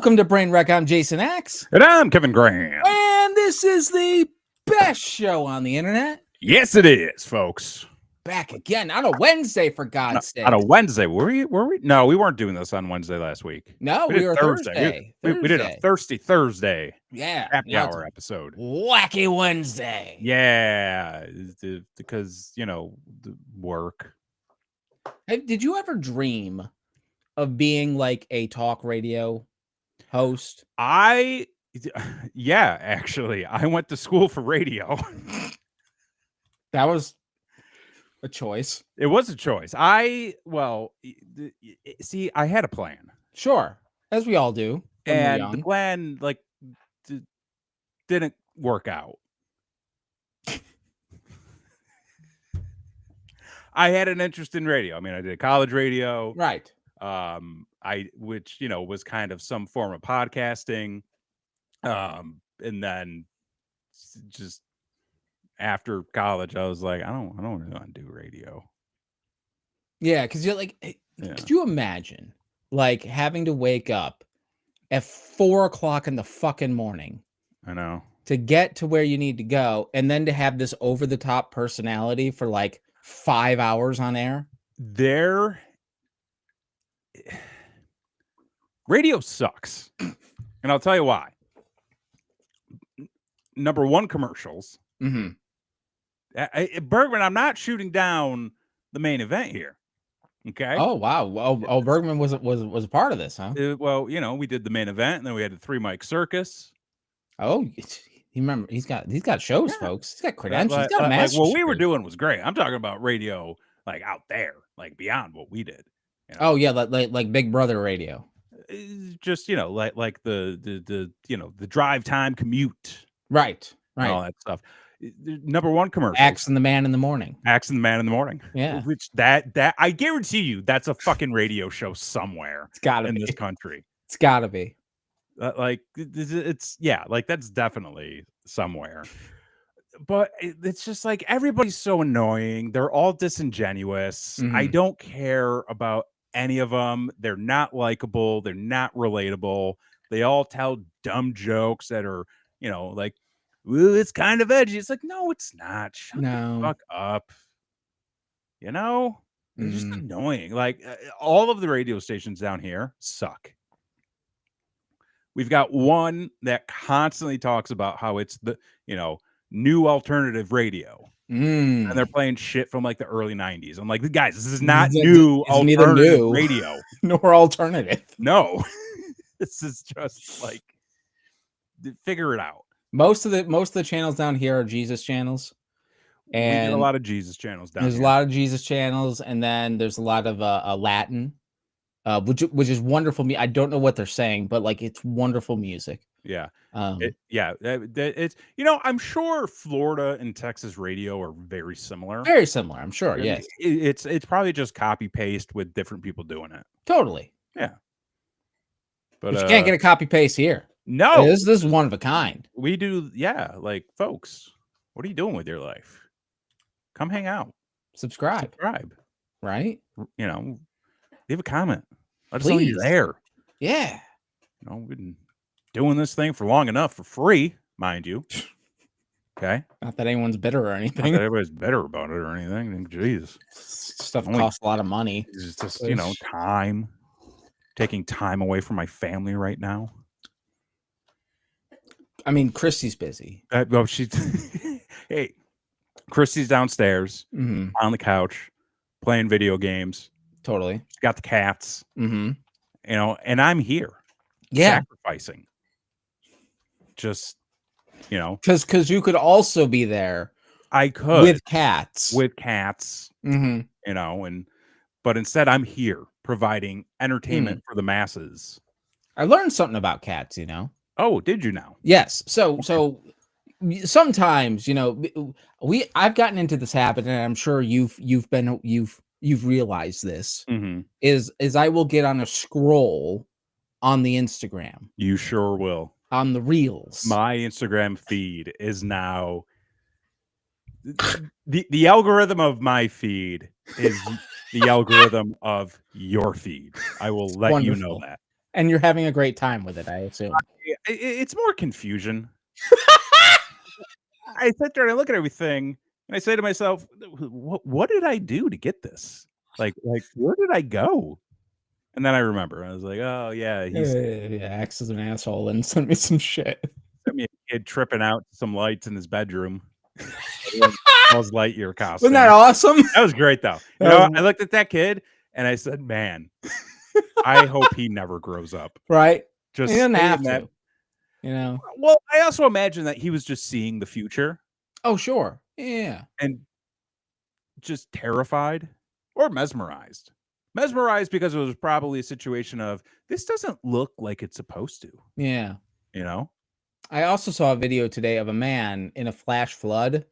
Welcome to Brain Wreck. I'm Jason X. And I'm Kevin Graham. And this is the best show on the internet. Yes, it is, folks. Back again on a Wednesday, for God's sake. On a Wednesday. Were we? No, we weren't doing this on Wednesday last week. No, we were Thursday. We did a Thirsty Thursday. Yeah. Happy hour episode. Wacky Wednesday. Yeah. Because, the work. Hey, did you ever dream of being like a talk radio host? Yeah, actually. I went to school for radio. That was a choice. It was a choice. I had a plan. Sure. As we all do. And the plan, didn't work out. I had an interest in radio. I mean, I did college radio. Right. Which was kind of some form of podcasting. And then just after college, I was like, I don't really want to do radio. Yeah, because you're like, could you imagine like having to wake up at 4 o'clock in the fucking morning? I know. To get to where you need to go, and then to have this over the top personality for like 5 hours on air. Radio sucks. And I'll tell you why. Number one, commercials. Mm-hmm. Bergman, I'm not shooting down the main event here. Okay. Oh wow. Oh, Bergman was a part of this, huh? We did the main event, and then we had the 3-mic circus. Oh, you remember? He's got shows, folks. He's got credentials. He's got a master's what we were doing was great. I'm talking about radio, like out there, like beyond what we did. Oh yeah, like Big Brother radio. Just like the drive time commute. Right. All that stuff. Number one, commercial. Axe and the Man in the Morning. Yeah. Which that I guarantee you that's a fucking radio show somewhere. It's gotta be in this country. It's gotta be. That's definitely somewhere. But it's just like everybody's so annoying. They're all disingenuous. Mm-hmm. I don't care about any of them. They're not likable. They're not relatable. They all tell dumb jokes that are, like, well, it's kind of edgy. It's like, no, it's not. Shut the fuck up. They're just annoying. Like, all of the radio stations down here suck. We've got one that constantly talks about how it's the, new alternative radio. And they're playing shit from like the early 90s. I'm like, guys, this is not new alternative radio. Nor alternative. No. This is just like, figure it out. Most of the channels down here are Jesus channels. And we get a lot of Jesus channels down here. There's a lot of Jesus channels, and then there's a lot of Latin. Which is wonderful. I don't know what they're saying, but like it's wonderful music. Yeah. It's I'm sure Florida and Texas radio are very similar. Very similar, I'm sure. Yes. It's probably just copy paste with different people doing it. Totally. Yeah. But you can't get a copy paste here. No. This is one of a kind. We do. Yeah. Like, folks, what are you doing with your life? Come hang out. Subscribe. Right. Leave a comment. Let us know you're there. Yeah. We've been doing this thing for long enough for free, mind you. Okay. Not that anyone's bitter or anything. Not that everybody's bitter about it or anything. Jeez. Stuff costs a lot of money. It's just, time. Taking time away from my family right now. I mean, Christy's busy. Hey, Christy's downstairs on the couch playing video games. Totally. She's got the cats. And I'm here. Yeah. Sacrificing. Just, Because you could also be there. I could. With cats. But instead I'm here providing entertainment for the masses. I learned something about cats, Oh, did you now? Yes. So sometimes, I've gotten into this habit, and I'm sure you've realized this, is I will get on a scroll on the Instagram. You sure will. On the reels. My Instagram feed is now the algorithm of my feed is the algorithm of your feed. I will let you know that. And you're having a great time with it, I assume. It's more confusion. I sit there and I look at everything and I say to myself, what did I do to get this? Like where did I go? And then I remember, I was like, oh yeah, he's Axe is an asshole and sent me some shit. sent me a kid tripping out some lights in his bedroom. Buzz Lightyear costume. Wasn't that awesome? That was great though. I looked at that kid and I said, man, I hope he never grows up. Right? Just he doesn't have that. to. You know. Well, I also imagine that he was just seeing the future. Oh, sure. Yeah. And just terrified or mesmerized. Mesmerized because it was probably a situation of this doesn't look like it's supposed to. Yeah. You know? I also saw a video today of a man in a flash flood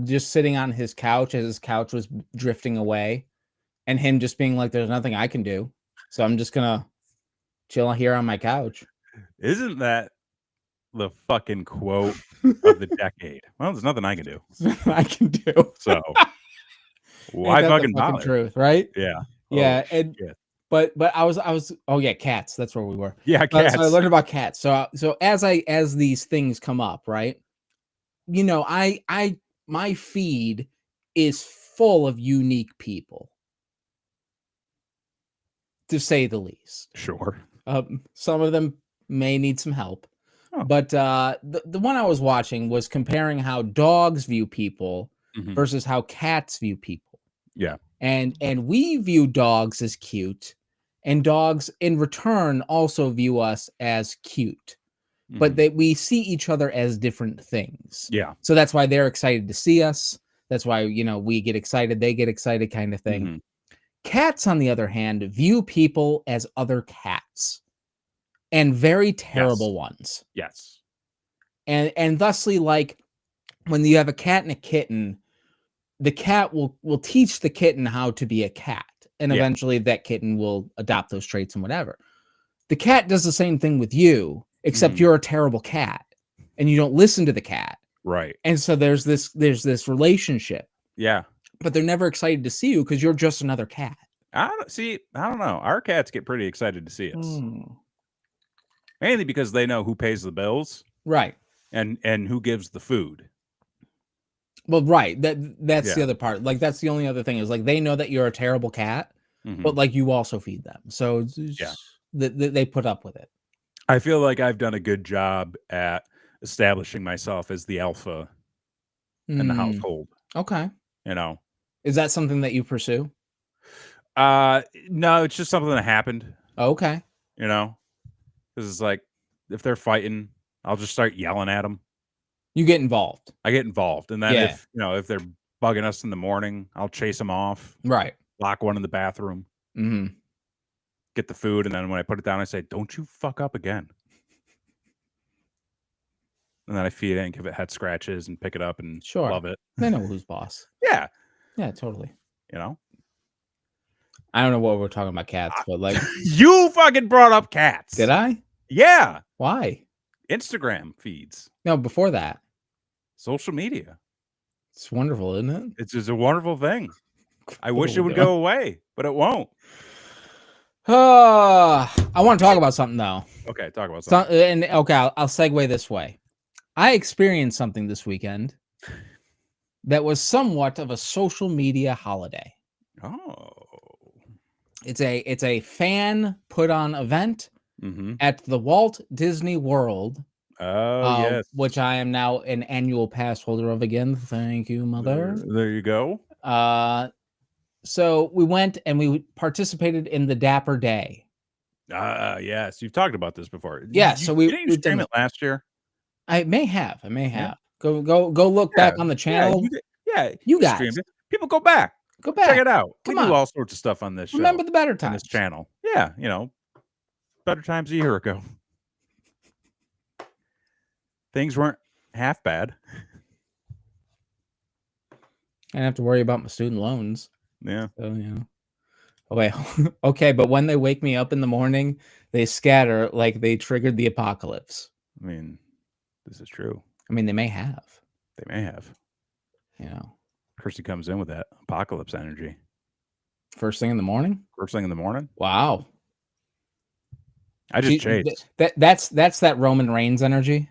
just sitting on his couch as his couch was drifting away and him just being like, there's nothing I can do. So I'm just going to chill here on my couch. Isn't that the fucking quote of the decade? Well, there's nothing I can do. I can do. So why fucking bother? Truth, right? Yeah. Yeah. Oh, and shit. but I was oh yeah, cats. That's where we were. Yeah, cats. So I learned about cats. So as these things come up, right? You know, my feed is full of unique people, to say the least. Sure. Some of them may need some help. Oh. But the one I was watching was comparing how dogs view people versus how cats view people. Yeah. And we view dogs as cute, and dogs in return also view us as cute. But we see each other as different things. Yeah. So that's why they're excited to see us. That's why, you know, we get excited, they get excited, kind of thing. Cats, on the other hand, view people as other cats, and very terrible ones. Yes. And thusly, like when you have a cat and a kitten, the cat will teach the kitten how to be a cat, and eventually that kitten will adopt those traits and whatever. The cat does the same thing with you, except you're a terrible cat and you don't listen to the cat. Right. And so there's this relationship. Yeah. But they're never excited to see you because you're just another cat. I don't know. Our cats get pretty excited to see us. Mainly because they know who pays the bills. Right. And who gives the food. Well, right. That's the other part. Like, that's the only other thing is, like, they know that you're a terrible cat, but like you also feed them. So they put up with it. I feel like I've done a good job at establishing myself as the alpha in the household. Okay. You know, is that something that you pursue? No, it's just something that happened. Okay. You know, because it's like if they're fighting, I'll just start yelling at them. You get involved. I get involved, and then if they're bugging us in the morning, I'll chase them off. Right. Lock one in the bathroom. Get the food, and then when I put it down, I say, "Don't you fuck up again." And then I feed it and give it head scratches and pick it up and love it. They know who's boss. Yeah. Yeah, totally. You know? I don't know what we're talking about cats, but like you fucking brought up cats. Did I? Yeah. Why? Instagram feeds. No, before that. Social media. It's wonderful, isn't it? It's just a wonderful thing. I wish it would go away, but it won't. I want to talk about something though. Okay, talk about something. I'll segue this way. I experienced something this weekend that was somewhat of a social media holiday. Oh. It's a fan put on event at the Walt Disney World. Oh, yes. Which I am now an annual pass holder of again. Thank you, mother. There you go. So we went and we participated in the Dapper Day. Yes. You've talked about this before. Yeah. So didn't you stream it last year? I may have. Yeah. Go look back on the channel. You guys. Streamed it. People go back. Check it out. We do all sorts of stuff on this show. Remember the better times. On this channel. Yeah. You know, better times a year ago. Things weren't half bad. I didn't have to worry about my student loans. Yeah. So, you know. Okay. Okay. But when they wake me up in the morning, they scatter like they triggered the apocalypse. I mean, this is true. I mean, they may have. They may have. You know. Kirsty comes in with that apocalypse energy. First thing in the morning? First thing in the morning? Wow. I just chased. That's that Roman Reigns energy.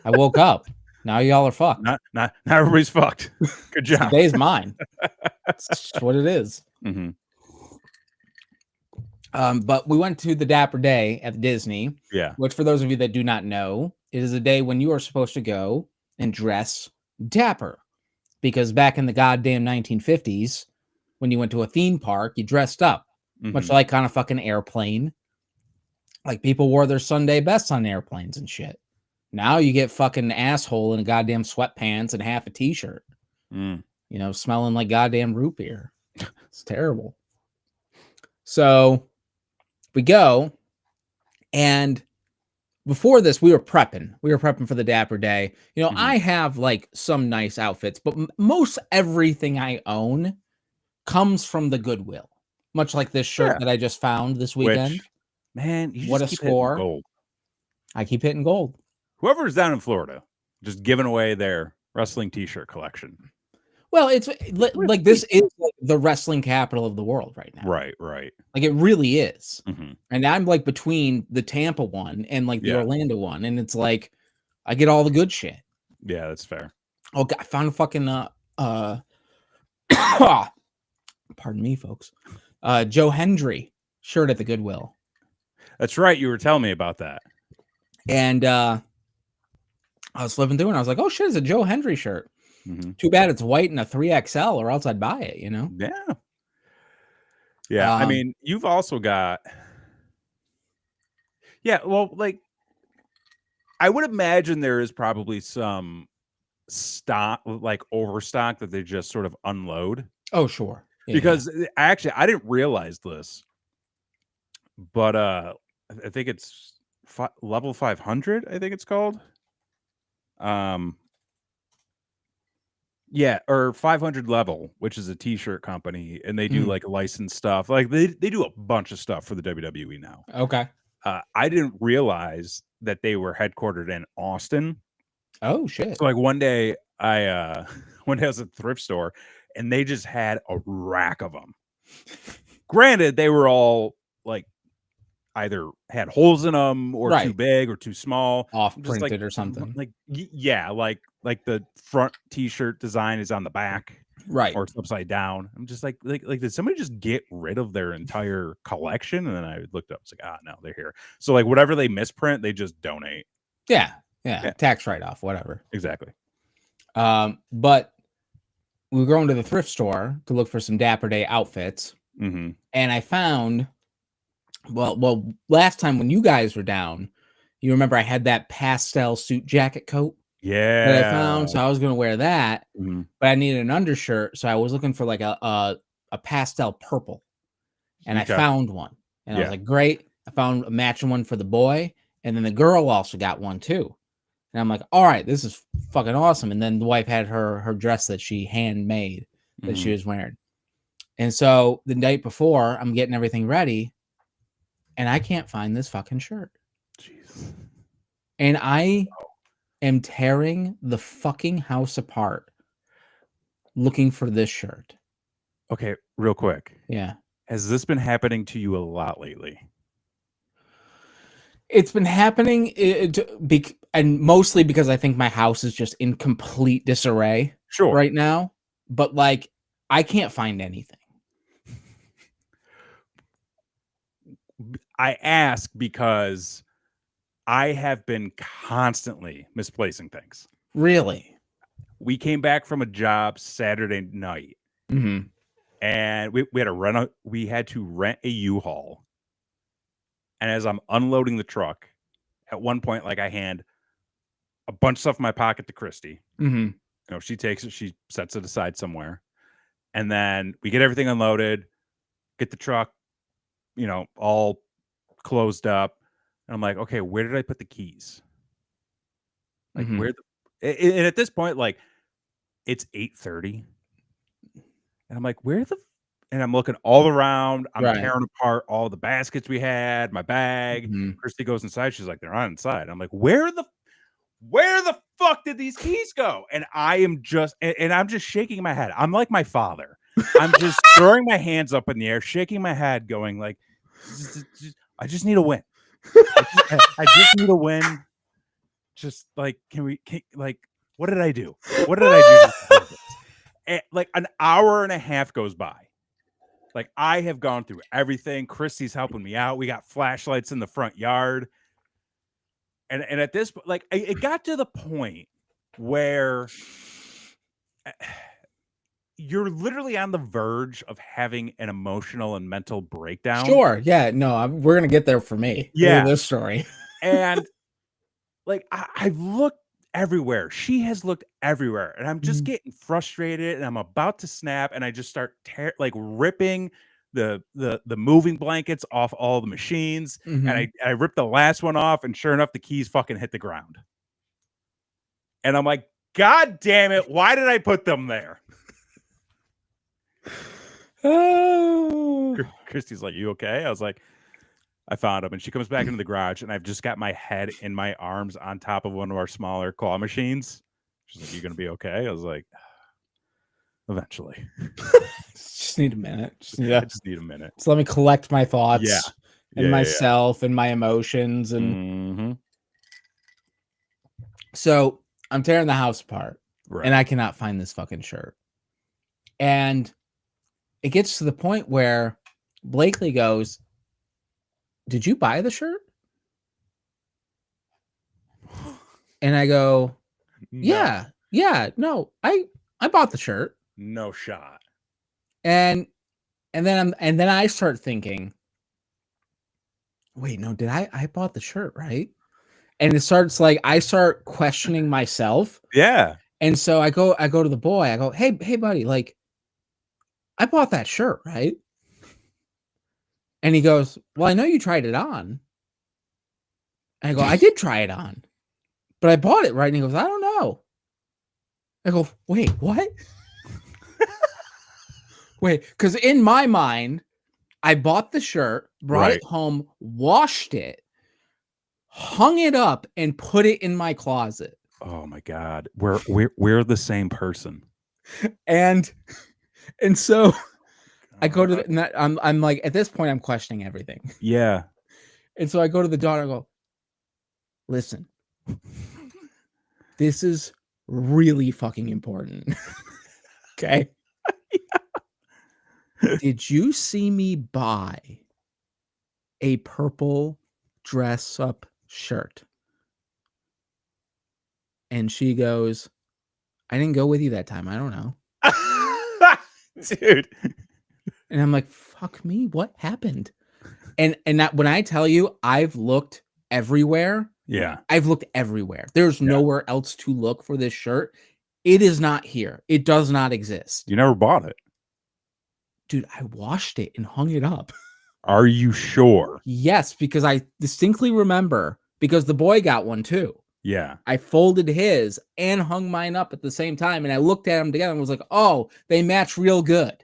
I woke up. Now y'all are fucked. Not everybody's fucked. Good job. Today's mine. It's just what it is. Mm-hmm. But we went to the Dapper Day at Disney. Yeah. Which, for those of you that do not know, it is a day when you are supposed to go and dress dapper. Because back in the goddamn 1950s, when you went to a theme park, you dressed up. Much like on a fucking airplane. Like people wore their Sunday bests on airplanes and shit. Now you get fucking asshole in a goddamn sweatpants and half a t-shirt. You know, smelling like goddamn root beer. It's terrible. So we go, and before this, we were prepping. We were prepping for the Dapper Day. You know, I have like some nice outfits, but most everything I own comes from the Goodwill. Much like this shirt that I just found this weekend. Which, man, you what just a keep hitting score. gold. I keep hitting gold. Whoever's down in Florida, just giving away their wrestling t-shirt collection. Well, it's like this is like the wrestling capital of the world right now. Right. Like it really is. And I'm like between the Tampa one and like the Orlando one. And it's like, I get all the good shit. Yeah, that's fair. Oh, God, I found a fucking, pardon me, folks. Joe Hendry shirt at the Goodwill. That's right. You were telling me about that. And I was flipping through and I was like, oh shit, it's a Joe Hendry shirt. Too bad it's white and a 3XL or else I'd buy it, you know? Yeah. I mean, you've also got, well, like, I would imagine there is probably some stock, like overstock that they just sort of unload. Oh, sure. Because actually, I didn't realize this, but I think it's level 500, I think it's called. Yeah, or 500 level, which is a t-shirt company, and they do like licensed stuff. Like they do a bunch of stuff for the WWE now. Okay. I didn't realize that they were headquartered in Austin. Oh shit. So like one day I was at the thrift store and they just had a rack of them. Granted, they were all like either had holes in them or too big or too small, off just printed or something. Like like the front t-shirt design is on the back, or it's upside down. I'm just like did somebody just get rid of their entire collection? And then I looked up, it's like, no, they're here. So like whatever they misprint, they just donate. Yeah. Tax write-off, whatever. Exactly. But we were going to the thrift store to look for some Dapper Day outfits, and I found. Well, last time when you guys were down, you remember I had that pastel suit jacket coat that I found, so I was going to wear that, but I needed an undershirt, so I was looking for like a pastel purple, and I found one, and I was like, great, I found a matching one for the boy, and then the girl also got one too, and I'm like, all right, this is fucking awesome. And then the wife had her dress that she handmade that she was wearing, and so the night before, I'm getting everything ready. And I can't find this fucking shirt. Jeez. And I am tearing the fucking house apart looking for this shirt. Okay, real quick. Yeah. Has this been happening to you a lot lately? It's been happening and mostly because I think my house is just in complete disarray right now. But like, I can't find anything. I ask because I have been constantly misplacing things. Really? We came back from a job Saturday night, and we had to rent a U-Haul. And as I'm unloading the truck, at one point, like I hand a bunch of stuff in my pocket to Christy. You know, she takes it, she sets it aside somewhere, and then we get everything unloaded, get the truck, you know, all closed up, and I'm like, okay, where did I put the keys? Like and at this point, like it's 8:30, and I'm like, and I'm looking all around, I'm tearing apart all the baskets we had, my bag. Christy goes inside, she's like, they're not inside. I'm like, where the fuck did these keys go? And I am just and I'm just shaking my head. I'm like my father. I'm just throwing my hands up in the air, shaking my head, going like, I just need a win. I just need a win. Just like, like, what did I do? What did I do to deserve this? And, like, an hour and a half goes by. Like, I have gone through everything. Christy's helping me out. We got flashlights in the front yard. And at this, like, it got to the point where you're literally on the verge of having an emotional and mental breakdown. Sure. Yeah. No, we're going to get there for me. Yeah. This story. And like, I've looked everywhere. She has looked everywhere. And I'm just getting frustrated and I'm about to snap. And I just start ripping the moving blankets off all the machines. And I ripped the last one off. And sure enough, the keys fucking hit the ground. And I'm like, God damn it. Why did I put them there? Oh. Christy's like, you okay? I was like, I found them. And she comes back into the garage and I've just got my head in my arms on top of one of our smaller claw machines. She's like, you gonna be okay? I was like, eventually. Just need a minute. I just need a minute. So let me collect my thoughts and myself and my emotions. And so I'm tearing the house apart and I cannot find this fucking shirt. And it gets to the point where Blakely goes, did you buy the shirt? And I go, no. No, I bought the shirt. No shot. And then I start thinking, wait, no, did I bought the shirt, right? And it starts like, I start questioning myself. Yeah. And so I go to the boy, I go, hey buddy, like, I bought that shirt, right? And he goes, well, I know you tried it on. And I go, I did try it on, but I bought it, right? And he goes, I don't know. I go, wait, what? Wait, because in my mind, I bought the shirt, brought it home, washed it, hung it up, and put it in my closet. Oh my God. We're the same person. And so I go to I'm like, at this point, I'm questioning everything. Yeah. And so I go to the daughter and go, listen, this is really fucking important. Okay. Did you see me buy a purple dress up shirt? And she goes, I didn't go with you that time. I don't know. Dude. And I'm like, fuck me, what happened? And that, when I tell you I've looked everywhere. Yeah. I've looked everywhere. There's nowhere else to look for this shirt. It is not here. It does not exist. You never bought it. Dude, I washed it and hung it up. Are you sure? Yes, because I distinctly remember, because the boy got one too. Yeah. I folded his and hung mine up at the same time. And I looked at them together and was like, oh, they match real good.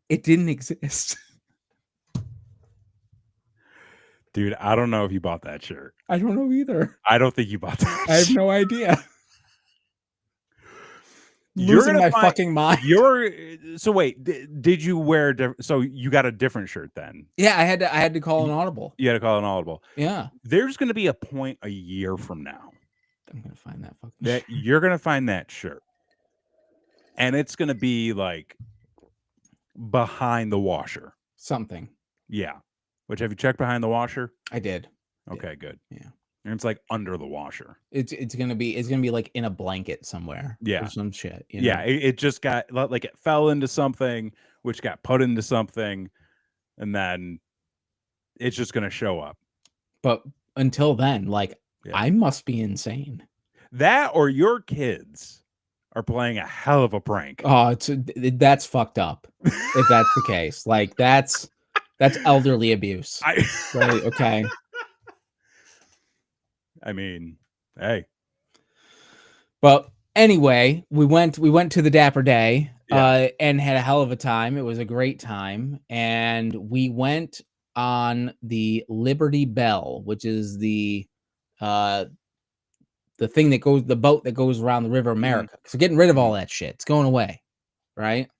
It didn't exist. Dude, I don't know if you bought that shirt. I don't know either. I don't think you bought that I have no idea. Losing my fucking mind. So wait, did you wear so you got a different shirt then? Yeah, I had to call an audible. You had to call an audible. Yeah. There's going to be a point a year from now. I'm going to find that fucking shirt. You're going to find that shirt. And it's going to be like behind the washer. Something. Yeah. Which, have you checked behind the washer? I did. Okay, good. Yeah. And it's like under the washer. It's gonna be like in a blanket somewhere. Yeah. Or some shit. You know? Yeah. It just got like, it fell into something, which got put into something, and then it's just gonna show up. But until then, like, I must be insane. That, or your kids are playing a hell of a prank. Oh, that's fucked up. If that's the case, like that's elderly abuse. Right, okay. I mean, hey. But anyway, we went to the Dapper Day and had a hell of a time. It was a great time. And we went on the Liberty Bell, which is the thing that goes, the boat that goes around the River America. So getting rid of all that shit. It's going away. Right.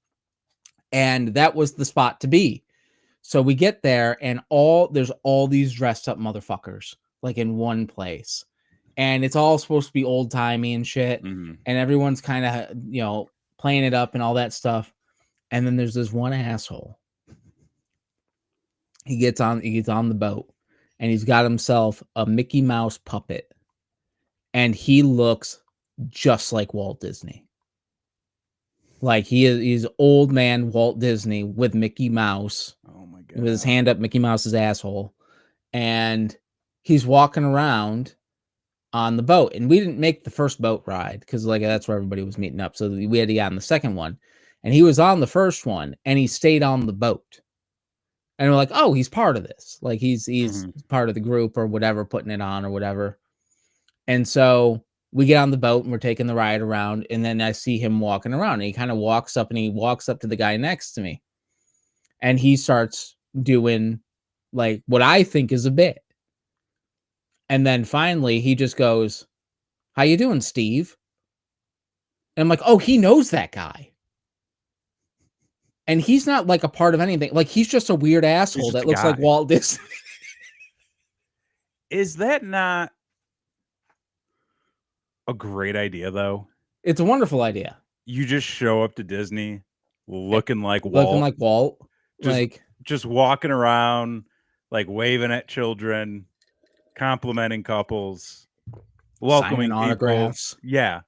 And that was the spot to be. So we get there, and there's all these dressed up motherfuckers like in one place, and it's all supposed to be old timey and shit, Mhm. and everyone's kind of playing it up and all that stuff. And then there's this one asshole. He gets on the boat, and he's got himself a Mickey Mouse puppet, and he looks just like Walt Disney. Like he's old man Walt Disney with Mickey Mouse. Oh my god. With his hand up Mickey Mouse's asshole. And he's walking around on the boat. And we didn't make the first boat ride because like that's where everybody was meeting up. So we had to get on the second one. And he was on the first one and he stayed on the boat. And we're like, oh, he's part of this. Like he's part of the group or whatever, putting it on or whatever. And so we get on the boat and we're taking the ride around. And then I see him walking around. And he kind of walks up to the guy next to me. And he starts doing like what I think is a bit. And then finally he just goes, how you doing, Steve? And I'm like, oh, he knows that guy. And he's not like a part of anything. Like he's just a weird asshole that looks like Walt Disney. Is that not a great idea though? It's a wonderful idea. You just show up to Disney looking like Walt. Just walking around, like waving at children, complimenting couples, welcoming autographs. Yeah.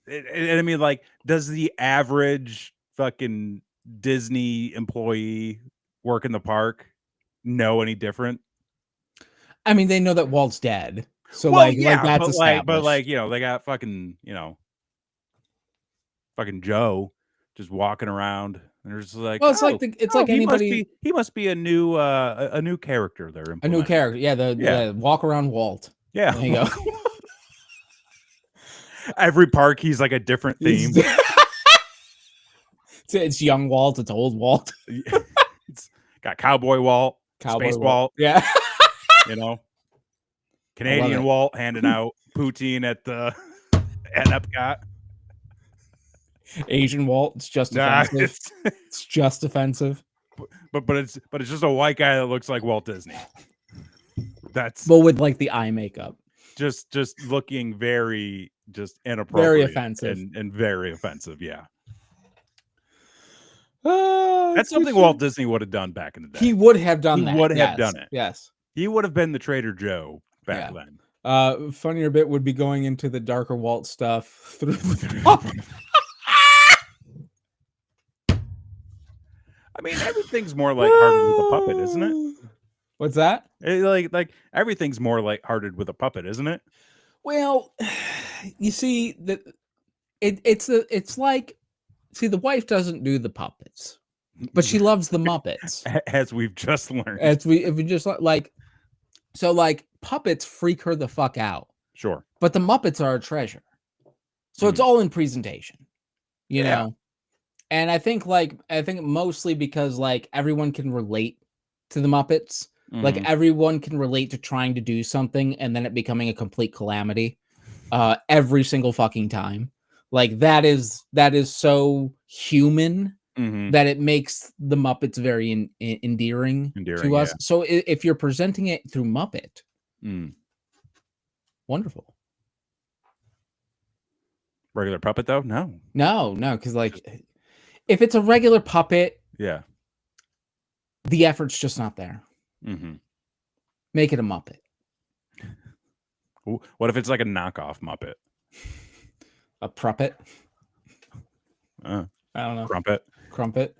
And I mean, like, does the average fucking Disney employee work in the park know any different? I mean, they know that Walt's dead. So like that's established. But they got fucking, fucking Joe just walking around. And they're just like, well, it's like anybody. He must be a new character there. A new character, yeah. The walk around Walt. Yeah, there you go. Every park, he's like a different theme. It's young Walt. It's old Walt. It's got Cowboy Walt, Space Walt. Yeah, Canadian Walt handing out poutine at Epcot. Asian Walt, it's just offensive. It's just offensive. But it's just a white guy that looks like Walt Disney. That's with like the eye makeup. Just looking very inappropriate. Very offensive. And very offensive, yeah. That's something Walt Disney would have done back in the day. He would have done that. He would have done it. Yes. He would have been the Trader Joe back then. Funnier bit would be going into the darker Walt stuff through the I mean, everything's more lighthearted with a puppet, isn't it? What's that? Like everything's more lighthearted with a puppet, isn't it? Well, you see that it's like the wife doesn't do the puppets, but she loves the Muppets, as we've just learned. If we just like puppets freak her the fuck out. Sure, but the Muppets are a treasure, so it's all in presentation, you know. And I think mostly because like everyone can relate to the Muppets. Like everyone can relate to trying to do something and then it becoming a complete calamity every single fucking time. Like that is so human that it makes the Muppets very endearing to us. Yeah. So if you're presenting it through Muppet, wonderful. Regular puppet though? No, because like if it's a regular puppet, the effort's just not there. Make it a Muppet. What if it's like a knockoff Muppet? A Pruppet? I don't know. Crumpet.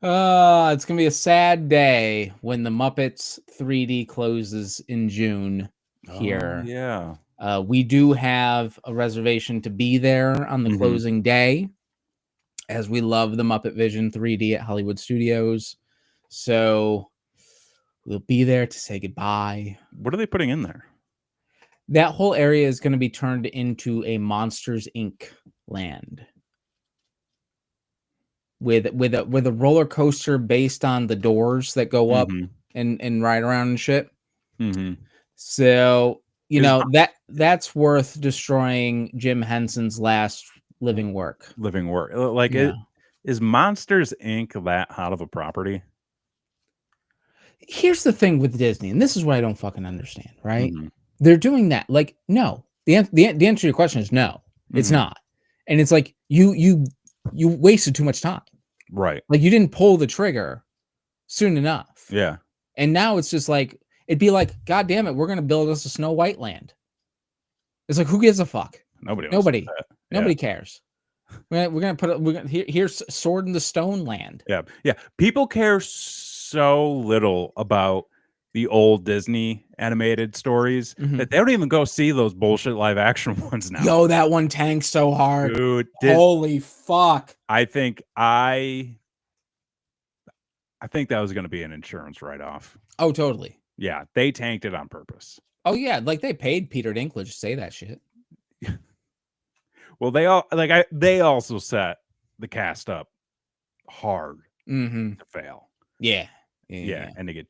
It's gonna be a sad day when the Muppets 3D closes in June here. We do have a reservation to be there on the closing day, as we love the Muppet Vision 3D at Hollywood Studios. So we'll be there to say goodbye. What are they putting in there? That whole area is going to be turned into a Monsters Inc. land. With a roller coaster based on the doors that go up and ride around and shit. So, that's worth destroying Jim Henson's last living work. Like Is Monsters Inc. that hot of a property? Here's the thing with Disney, and this is what I don't fucking understand, right? Mhm. They're doing that. Like, no. The answer to your question is no. It's Mhm. not. And it's like you wasted too much time. Right. Like you didn't pull the trigger soon enough. Yeah. And now it's just like it'd be like, God damn it, we're gonna build us a Snow White land. It's like, who gives a fuck? Nobody wants Nobody. that. Nobody cares. We're gonna put here's Sword in the Stone land. Yeah. Yeah. People care so little about the old Disney animated stories that they don't even go see those bullshit live action ones now. Yo, that one tanks so hard. Dude, Holy fuck. I think that was going to be an insurance write-off. Oh, totally. Yeah, they tanked it on purpose. Oh yeah, like they paid Peter Dinklage to say that shit. Well, they also set the cast up hard to fail. Yeah, and to get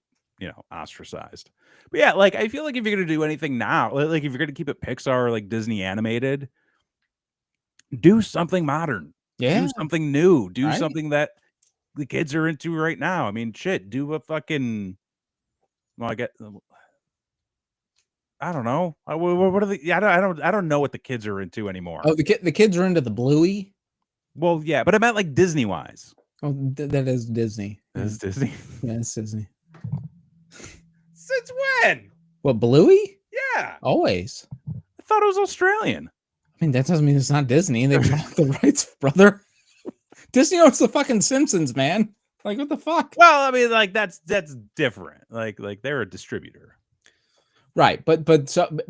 ostracized. But yeah, like I feel like if you're gonna do anything now, like if you're gonna keep it Pixar or like Disney animated, do something modern. Yeah, Do something new. Do right? something that the kids are into right now. I mean, shit. Do a fucking. Well, I don't know. What are the? I don't know what the kids are into anymore. Oh, the kids are into the Bluey. Well, yeah, but I meant like Disney wise. Oh, that is Disney. That's Disney. Yeah, it's Disney. Since when? What, Bluey? Yeah, Always. I thought it was Australian. I mean, that doesn't mean it's not Disney. They bought the rights, brother. Disney owns the fucking Simpsons, man. Like, what the fuck? Well, I mean, like that's different. Like they're a distributor. Right, but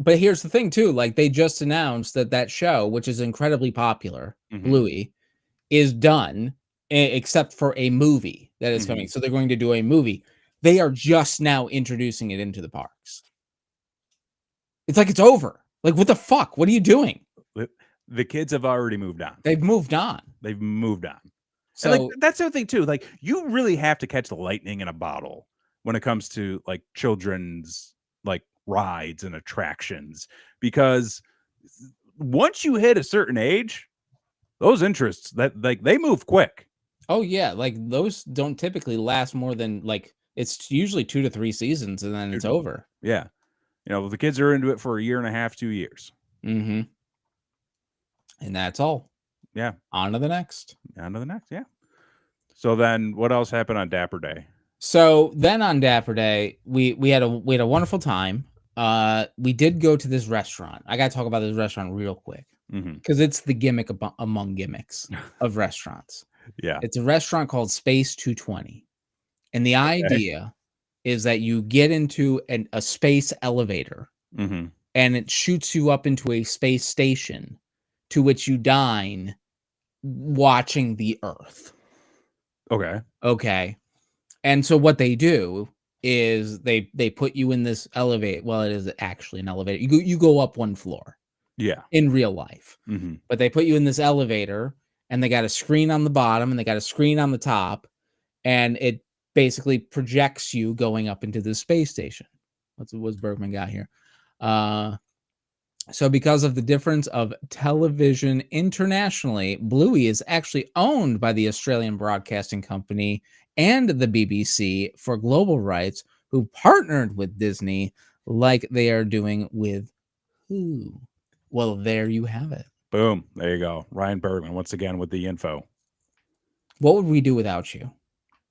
here's the thing too. Like they just announced that show, which is incredibly popular, Bluey, is done, except for a movie that is coming. So they're going to do a movie. They are just now introducing it into the parks. It's like it's over. Like, what the fuck? What are you doing? The kids have already moved on. They've moved on. So and like, that's the other thing too. Like, you really have to catch the lightning in a bottle when it comes to like children's like rides and attractions, because once you hit a certain age, those interests that like they move quick. Oh yeah, like those don't typically last more than like it's usually 2 to 3 seasons and then it's over. Yeah, the kids are into it for a year and a half, 2 years. And that's all. Yeah. On to the next. Yeah. So then what else happened on Dapper Day? So then on Dapper Day, we had a wonderful time. We did go to this restaurant. I got to talk about this restaurant real quick because it's the gimmick among gimmicks of restaurants. Yeah. It's a restaurant called Space 220. And the idea is that you get into a space elevator and it shoots you up into a space station to which you dine watching the Earth. Okay. And so what they do is they put you in this elevator. Well, it is actually an elevator. You go up one floor. Yeah. In real life. But they put you in this elevator and they got a screen on the bottom and they got a screen on the top, and it basically projects you going up into the space station. What's Bergman got here? So because of the difference of television internationally, Bluey is actually owned by the Australian Broadcasting Company and the BBC for global rights, who partnered with Disney like they are doing with who? Well, there you have it. Boom. There you go. Ryan Bergman, once again, with the info. What would we do without you?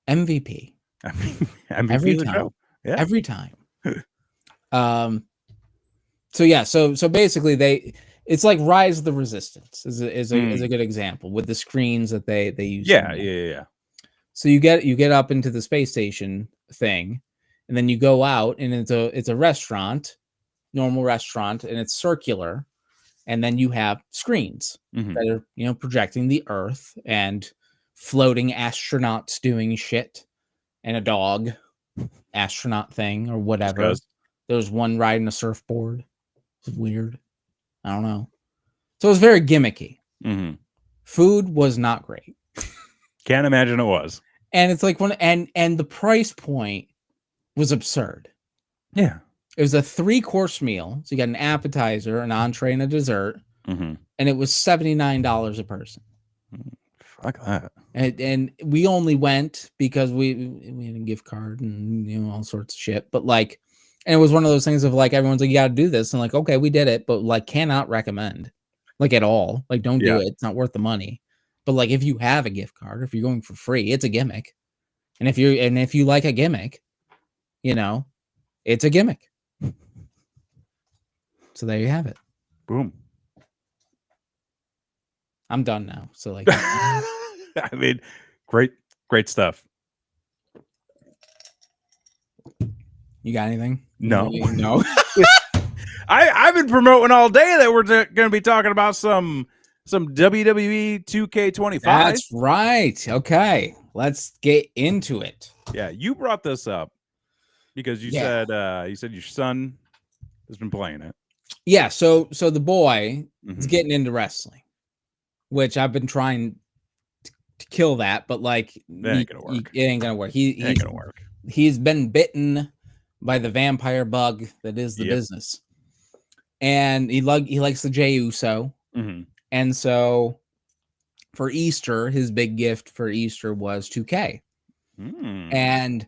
MVP. MVP every time. Show. Yeah. Every time. So yeah, so basically it's like Rise of the Resistance is a good example with the screens that they use. Yeah. So you get up into the space station thing, and then you go out, and it's a restaurant, normal restaurant, and it's circular, and then you have screens that are projecting the Earth and floating astronauts doing shit, and a dog astronaut thing or whatever. There's one riding a surfboard. It's weird. I don't know. So it was very gimmicky. Food was not great. Can't imagine it was. And it's like and the price point was absurd. Yeah. It was a 3-course meal. So you got an appetizer, an entree, and a dessert. And it was $79 a person. Fuck that. And we only went because we had a gift card and all sorts of shit. But like, and it was one of those things of like everyone's like, you got to do this, and like, okay, we did it, but like, cannot recommend, like at all. Like, don't do it. It's not worth the money. But like, if you have a gift card, if you're going for free, it's a gimmick. And if you like a gimmick, it's a gimmick. So there you have it. Boom. I'm done now. So like, I mean, great stuff. You got anything? No. No. I've been promoting all day that we're going to be talking about some WWE 2K25. That's right. Okay, let's get into it. Yeah, you brought this up because you said your son has been playing it. Yeah, so the boy is getting into wrestling, which I've been trying to kill that, but like it ain't gonna work. It ain't gonna work. Ain't gonna work. He's been bitten by the vampire bug that is the business, and he likes the Jey Uso, and so for Easter, his big gift for Easter was 2K, and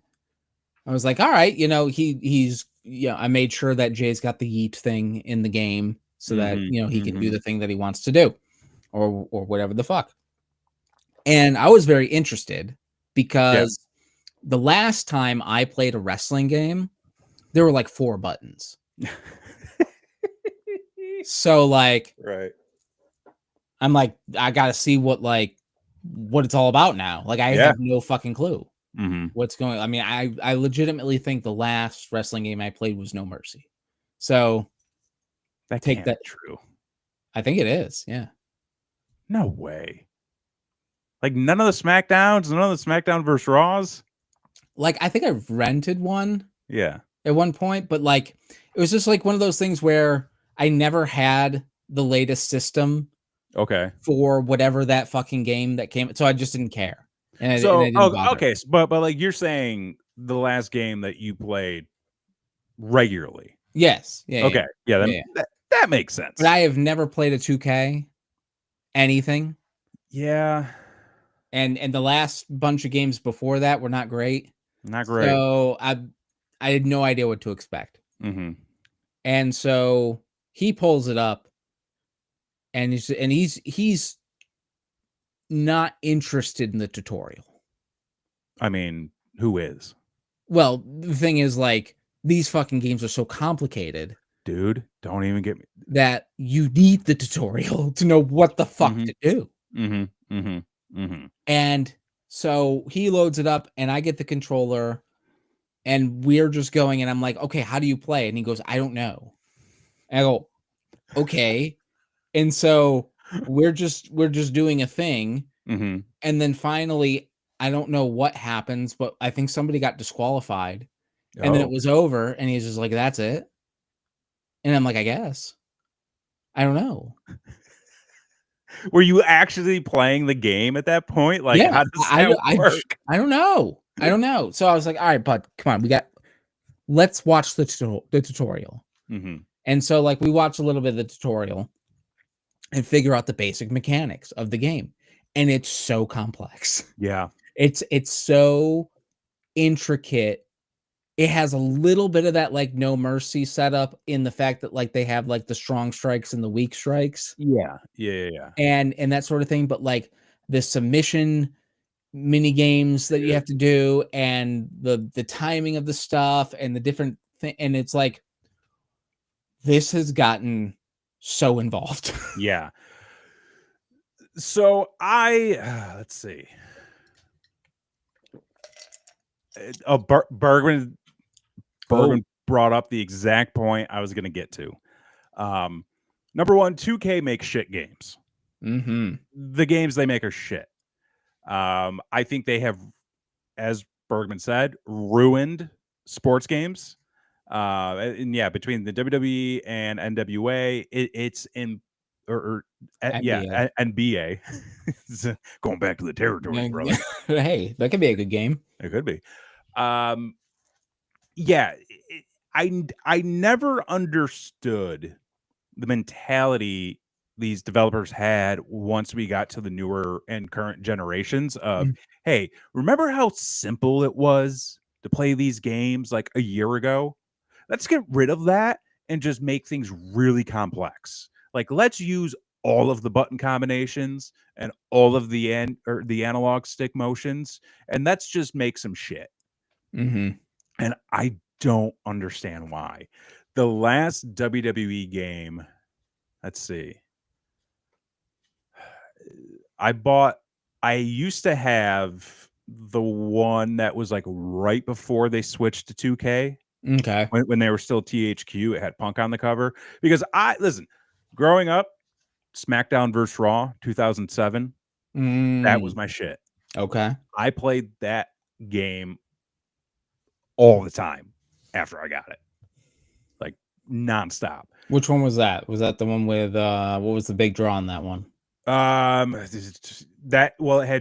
I was like, all right, he's I made sure that Jay's got the yeet thing in the game so that he can do the thing that he wants to do, or whatever the fuck. And I was very interested because the last time I played a wrestling game, there were like 4 buttons. So like, right. I'm like, I got to see what it's all about now. Like, I have no fucking clue what's going on. I mean, I legitimately think the last wrestling game I played was No Mercy. So that take that true. I think it is. Yeah. No way. Like none of the SmackDowns, none of the SmackDown versus Raws. Like, I think I rented one. Yeah. At one point, but like, it was just like one of those things where I never had the latest system. Okay. For whatever that fucking game that came, so I just didn't care. And I didn't bother. Okay, but like you're saying the last game that you played regularly. Yes. Yeah. Okay. Yeah. That makes sense. But I have never played a 2K anything. Yeah. And the last bunch of games before that were not great. Not great. So I had no idea what to expect. And so he pulls it up, and he's not interested in the tutorial. I mean, who is? Well, the thing is, like, these fucking games are so complicated. Dude, don't even get me. That you need the tutorial to know what the fuck to do. And so he loads it up, and I get the controller, and we're just going, and I'm like, okay, how do you play? And he goes, I don't know. And I go, okay. And so we're just doing a thing. And then finally, I don't know what happens, but I think somebody got disqualified. And then it was over, and he's just like, that's it. And I'm like, I guess. I don't know. Were you actually playing the game at that point? Like, how does that work? I don't know. I don't know. So I was like, all right, bud, come on. Let's watch the tutorial. And so like we watched a little bit of the tutorial and figure out the basic mechanics of the game. And it's so complex. Yeah. It's so intricate. It has a little bit of that like No Mercy setup in the fact that like they have like the strong strikes and the weak strikes. Yeah. And that sort of thing. But like the submission mini games that you have to do, and the timing of the stuff and the different thing, and it's like this has gotten so involved. Yeah. So let's see. Bergman brought up the exact point I was going to get to. Number one, 2K makes shit games. The games they make are shit. I think they have, as Bergman said, ruined sports games. And yeah, between the WWE and NWA, it's in NBA. Going back to the territory, brother. Hey, that could be a good game. It could be. Yeah, I never understood the mentality these developers had once we got to the newer and current generations of, hey, remember how simple it was to play these games like a year ago? Let's get rid of that and just make things really complex. Like, let's use all of the button combinations and all of the analog stick motions, and let's just make some shit. Mm-hmm. And I don't understand why. The last WWE game, let's see. I used to have the one that was like right before they switched to 2K. Okay. When they were still THQ, it had Punk on the cover. Because growing up, SmackDown vs. Raw 2007, that was my shit. Okay. I played that game all the time after I got it. Like nonstop. Which one was that? Was that the one with what was the big draw on that one? It had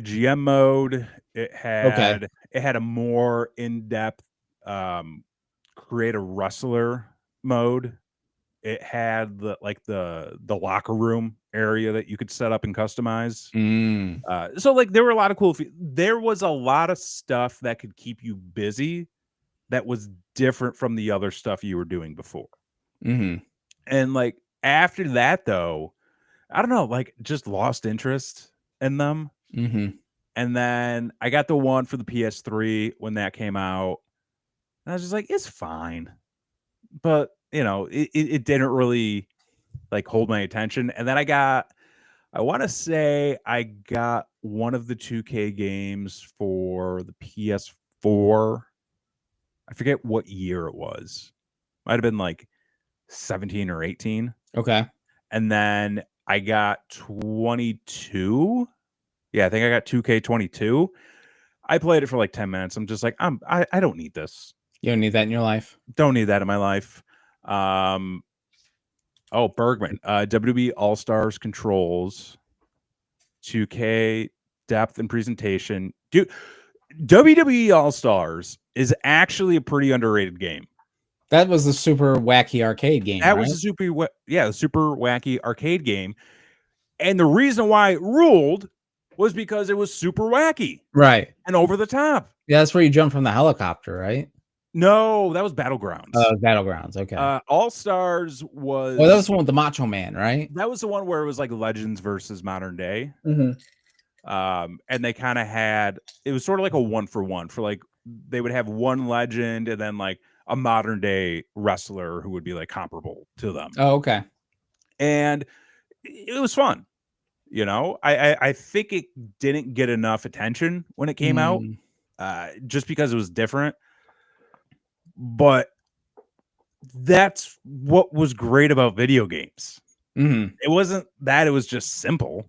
GM mode. It had a more in-depth create a wrestler mode. It had the locker room area that you could set up and customize. So like there were a lot of cool there was a lot of stuff that could keep you busy that was different from the other stuff you were doing before. And like after that though, I don't know, like just lost interest in them. And then I got the one for the PS3 when that came out. And I was just like, it's fine. But, you know, it didn't really like hold my attention. And then I want to say I got one of the 2K games for the PS4. I forget what year it was. Might have been like 17 or 18. Okay. And then I got 22. Yeah, I think I got 2K22. I played it for like 10 minutes. I'm just like, I don't need this. You don't need that in your life? Don't need that in my life. Bergman. WWE All-Stars controls. 2K depth and presentation. Dude, WWE All-Stars is actually a pretty underrated game. That was the super wacky arcade game. That was a super wacky arcade game. And the reason why it ruled was because it was super wacky. Right. And over the top. Yeah, that's where you jump from the helicopter, right? No, that was Battlegrounds. Battlegrounds, okay. All-Stars was... Well, that was the one with the Macho Man, right? That was the one where it was like Legends versus Modern Day. And they kind of had... It was sort of like a 1-for-1. For like, they would have one legend and then like a modern day wrestler who would be like comparable to them. Oh, okay. And it was fun. You know, I think it didn't get enough attention when it came out, just because it was different. But that's what was great about video games. It wasn't that it was just simple.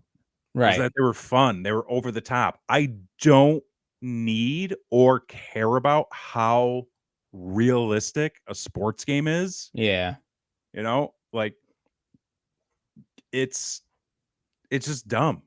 Right. It was that they were fun. They were over the top. I don't need or care about how realistic a sports game is. Yeah. You know, like it's just dumb.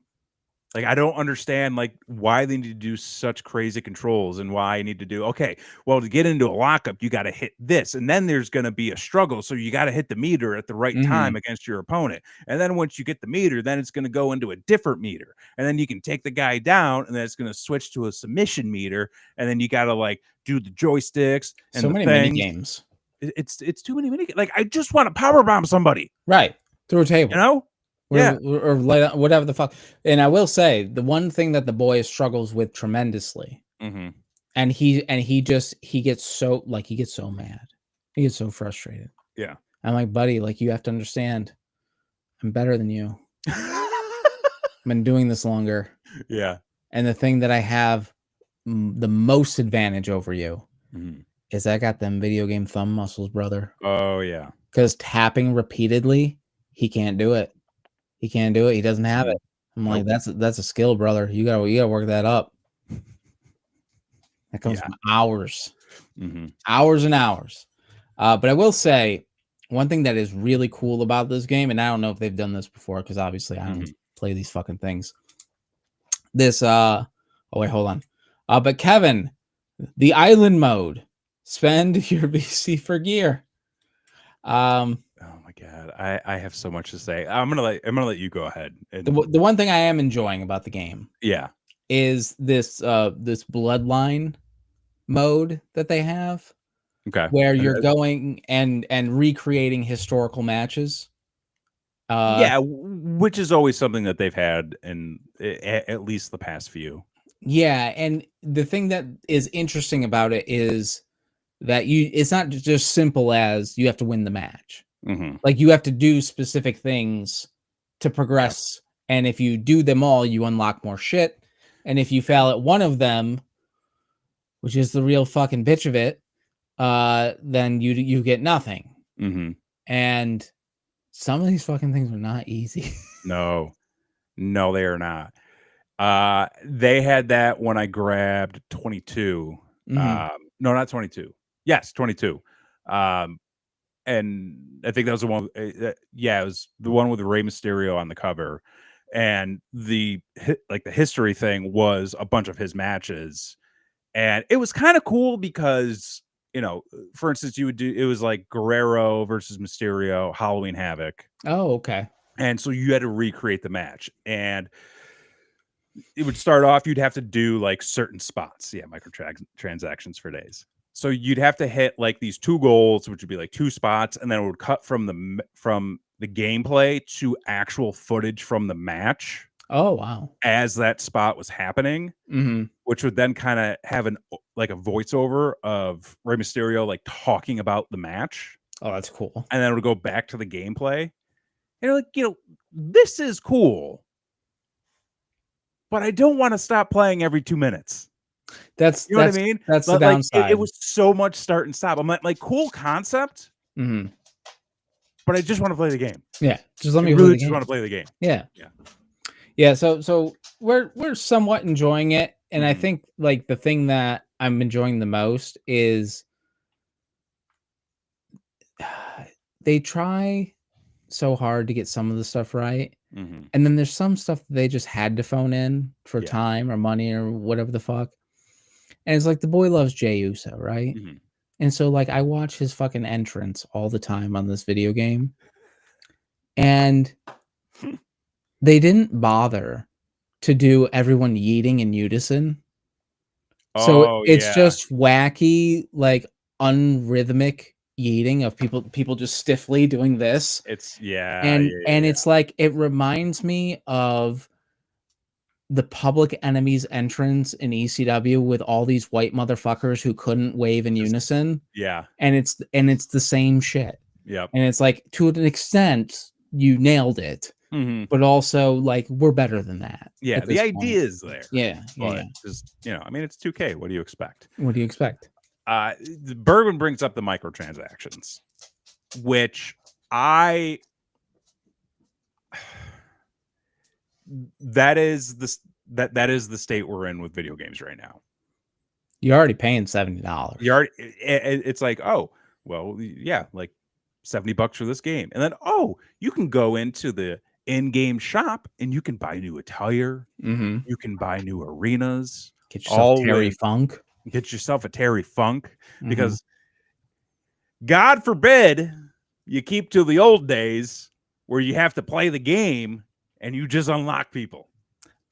Like, I don't understand like why they need to do such crazy controls and why I need to do, okay, well, to get into a lockup, you got to hit this. And then there's going to be a struggle. So you got to hit the meter at the right time against your opponent. And then once you get the meter, then it's going to go into a different meter. And then you can take the guy down and then it's going to switch to a submission meter. And then you got to like do the joysticks and so the many things. mini games. It's too many mini. Like, I just want to powerbomb somebody. Right. Through a table. You know? Or whatever the fuck. And I will say the one thing that the boy struggles with tremendously, and he gets so mad, he gets so frustrated. Yeah, I'm like, buddy, like you have to understand, I'm better than you. I've been doing this longer. Yeah, and the thing that I have the most advantage over you is I got them video game thumb muscles, brother. Oh yeah, because tapping repeatedly, he can't do it. He can't do it. He doesn't have it. I'm like, that's a skill, brother. You gotta work that up. That comes from hours, hours and hours. But I will say one thing that is really cool about this game, and I don't know if they've done this before because obviously I don't play these fucking things. This oh wait, hold on. But Kevin, the island mode, spend your VC for gear. Oh my God, I have so much to say. I'm gonna let you go ahead. And The one thing I am enjoying about the game yeah, is this bloodline mode that they have, okay, where you're going and recreating historical matches. yeah, which is always something that they've had in at least the past few. Yeah, and the thing that is interesting about it is that it's not just simple as you have to win the match. Mm-hmm. Like, you have to do specific things to progress, and if you do them all, you unlock more shit. And if you fail at one of them, which is the real fucking bitch of it, then you get nothing. Mm-hmm. And some of these fucking things are not easy. No, they are not. They had that when I grabbed 22. Mhm. No, not 22. Yes, 22. And I think that was the one. Yeah, it was the one with Rey Mysterio on the cover, and the history thing was a bunch of his matches, and it was kind of cool because, for instance, you would do, it was like Guerrero versus Mysterio, Halloween Havoc. Oh, okay. And so you had to recreate the match, and it would start off, you'd have to do like certain spots. Yeah, microtransactions for days. So you'd have to hit like these 2 goals, which would be like 2 spots, and then it would cut from the gameplay to actual footage from the match. Oh, wow. As that spot was happening, Mhm. which would then kind of have a voiceover of Rey Mysterio like talking about the match, Oh, that's cool. and then it would go back to the gameplay. And you're like, this is cool, but I don't want to stop playing every 2 minutes. That's You know what I mean? That's the But, downside. it was so much start and stop. I'm like cool concept, Mhm. but I just want to play the game. Yeah, just let I me really play the just game. want to play the game. Yeah. Yeah. Yeah, so we're somewhat enjoying it, and I Mhm. think, like, the thing that I'm enjoying the most is they try so hard to get some of the stuff right, Mhm. and then there's some stuff that they just had to phone in for Yeah. time or money or whatever the fuck, and it's like the boy loves Jey Uso, right? Mhm. And so, like, I watch his fucking entrance all the time on this video game, and they didn't bother to do everyone yeeting in unison. So Oh, it's yeah. just wacky, like, unrhythmic yeeting of people just stiffly doing this, It's yeah, and yeah, yeah, and yeah. it's like, it reminds me of the Public Enemy's entrance in ECW with all these white motherfuckers who couldn't wave in Just unison, yeah. and it's the same shit, Yep. and it's like, to an extent, you nailed it, Mhm. but also, like, we're better than that Yeah, at the this point. idea is there. Yeah, yeah, But yeah. just, I mean, it's 2K. What do you expect? What do you expect? Bergman brings up the microtransactions, which I that is the state we're in with video games right now. You're already paying $70. It's like, oh, well, yeah, like $70 for this game. And then, oh, you can go into the in-game shop and you can buy new attire, Mhm. you can buy new arenas, Get yourself all Terry with Funk. get yourself a Terry Funk, Mhm. because God forbid you keep to the old days where you have to play the game and you just unlock people.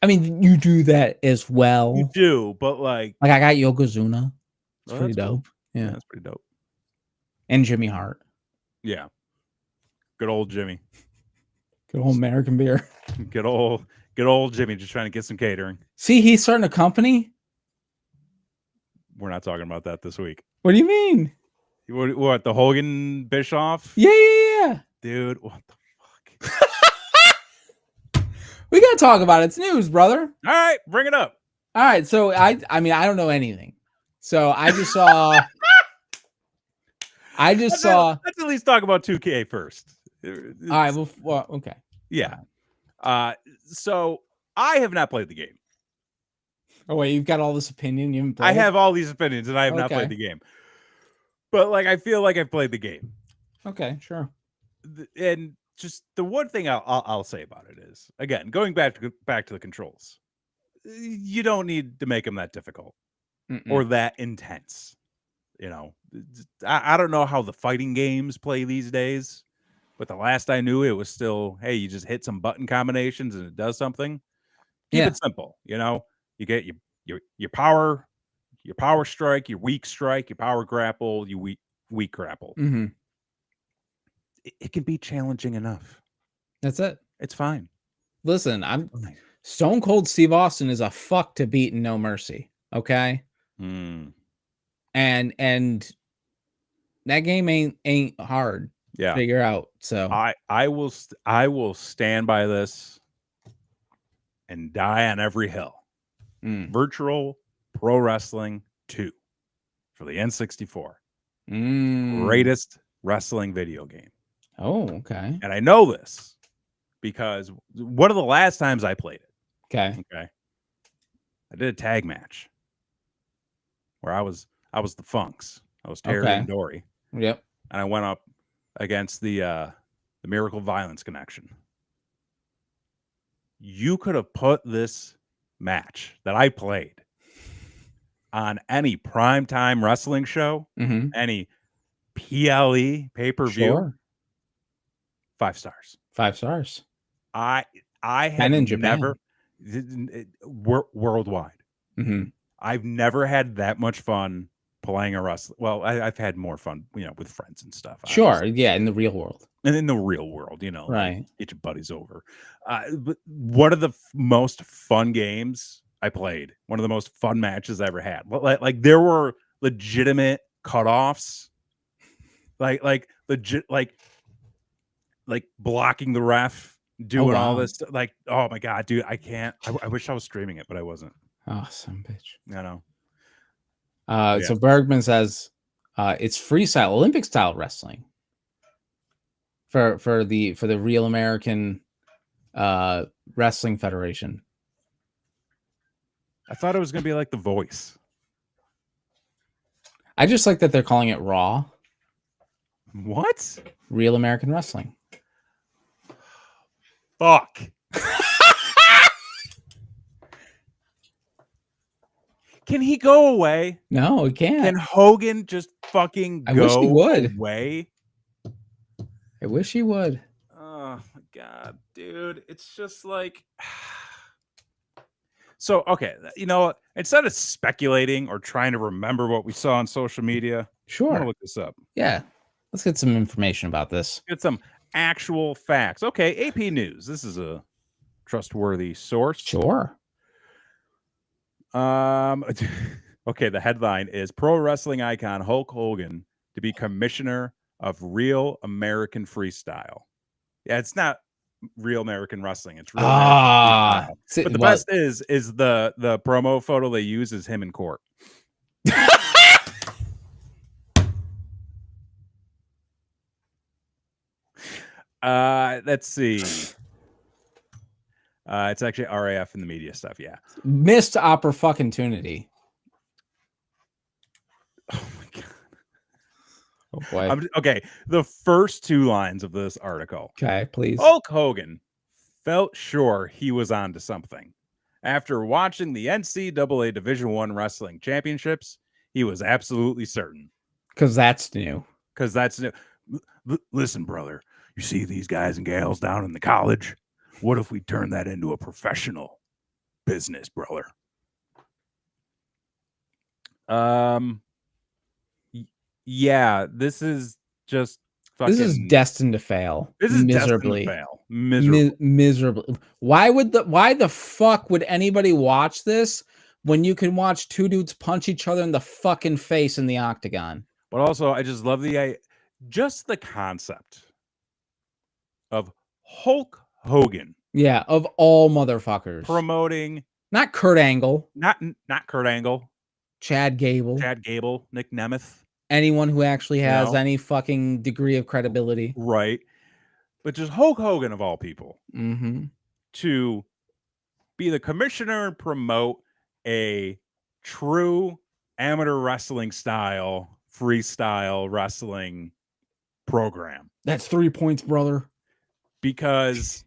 I mean, you do that as You well. do, but like, Like, I got Yokozuna. It's well, pretty that's cool. dope. Yeah, Yeah. that's pretty dope. And Jimmy Hart. Yeah. Good old Jimmy. Good old American beer. Good old Jimmy just trying to get some catering. See, he's starting a company? We're not talking about that this week. What do you mean? What, the Hogan Bischoff? Yeah. Dude, what the fuck? We gotta talk about it. It's news, brother. All right, bring it up. All right, so I mean, I don't know anything. So I just saw Let's at least talk about 2K first. all right, well, okay. Yeah. So I have not played the game. Oh wait, you've got all this opinion. You haven't played? I have all these opinions and I have not Okay. played the game. But like, I feel like I've played the game. Okay, sure. And just the one thing I'll say about it is, again, going back to the controls, you don't need to make them that difficult or that intense. I don't know how the fighting games play these days, But the last I knew, it was still, hey, you just hit some button combinations and it does something. Keep Yeah. it simple. You know, you get your power strike, your weak strike, your power grapple, your weak grapple. Mm-hmm. It can be challenging enough. That's it. It's fine. Listen, It's fine. Stone Cold Steve Austin is a fuck to beat and no mercy. Okay. Mm. And that game ain't hard to figure out. So I will stand by this and die on every hill. Virtual Pro Wrestling 2 for the N64. Greatest wrestling video game. Oh, okay. And I know this because one of the last times I played it. Okay. I did a tag match where I was the Funks. I was Terry and Dory. Yep. And I went up against the Miracle Violence Connection. You could have put this match that I played on any primetime wrestling show, any PLE pay-per-view. Sure. 5 stars. 5 stars. I have in never worldwide. I've never had that much fun playing a wrestling. Well, I've had more fun, with friends and stuff. Sure, obviously. yeah, in the real world. And in the real world, right? Like, get your buddies over. But one of the most fun games I played, one of the most fun matches I ever had. Like there were legitimate cutoffs, like legit, like blocking the ref, doing all this. Like, oh my god, dude, I can't. I wish I was streaming it, but I wasn't. Oh, some bitch. I know. So Bergman says it's freestyle Olympic style wrestling for the Real American Wrestling Federation. I thought it was gonna be like The Voice. I just like that they're calling it Raw. What? Real American Wrestling. Fuck. Can he go away? No, he can't. Can Hogan just fucking go wish he would. away? I wish he would. Oh my god, dude. It's just like so okay, instead of speculating or trying to remember what we saw on social media, sure. I'm gonna look this up. Yeah. Let's get some information about this. Get some actual facts. Okay, AP News. This is a trustworthy source. Sure. Okay, the headline is Pro Wrestling Icon Hulk Hogan to be commissioner of Real American Freestyle. Yeah, it's not Real American Wrestling. It's Real American Freestyle. But the best is the promo photo they use is him in court. Let's see. It's actually RAF in the media stuff. Yeah. Missed opportunity. Oh my god. Oh boy. Okay. The first 2 lines of this article. Okay, please. Hulk Hogan felt sure he was onto something. After watching the NCAA Division I Wrestling Championships, he was absolutely certain. Because that's new. Listen, brother. You see these guys and gals down in the college? What if we turn that into a professional business, brother? Yeah, this is just fucking... This is destined to fail. This is miserably. Destined to fail. Miserably. Why the fuck would anybody watch this when you can watch 2 dudes punch each other in the fucking face in the octagon? But also, I just love the concept of Hulk Hogan. Yeah, of all motherfuckers. Promoting... Not Kurt Angle. Not Kurt Angle. Chad Gable. Nick Nemeth. Anyone who actually has any fucking degree of credibility. Right. But just Hulk Hogan, of all people, to be the commissioner and promote a true amateur wrestling style, freestyle wrestling program. That's 3 points, brother. Because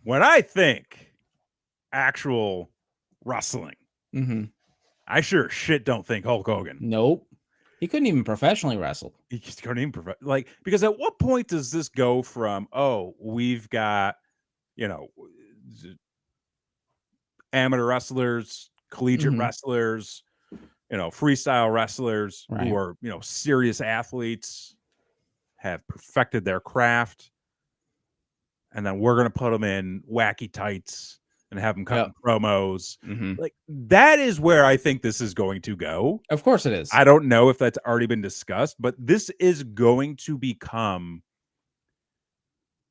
when I think actual wrestling, I sure shit don't think Hulk Hogan. Nope. He couldn't even professionally wrestle. He just couldn't even like, because at what point does this go from, oh, we've got, you know, amateur wrestlers, collegiate wrestlers, you know, freestyle wrestlers who are, you know, serious athletes, have perfected their craft, and then we're going to put them in wacky tights and have them cutting promos. Like, that is where I think this is going to go. Of course it is. I don't know if that's already been discussed, but this is going to become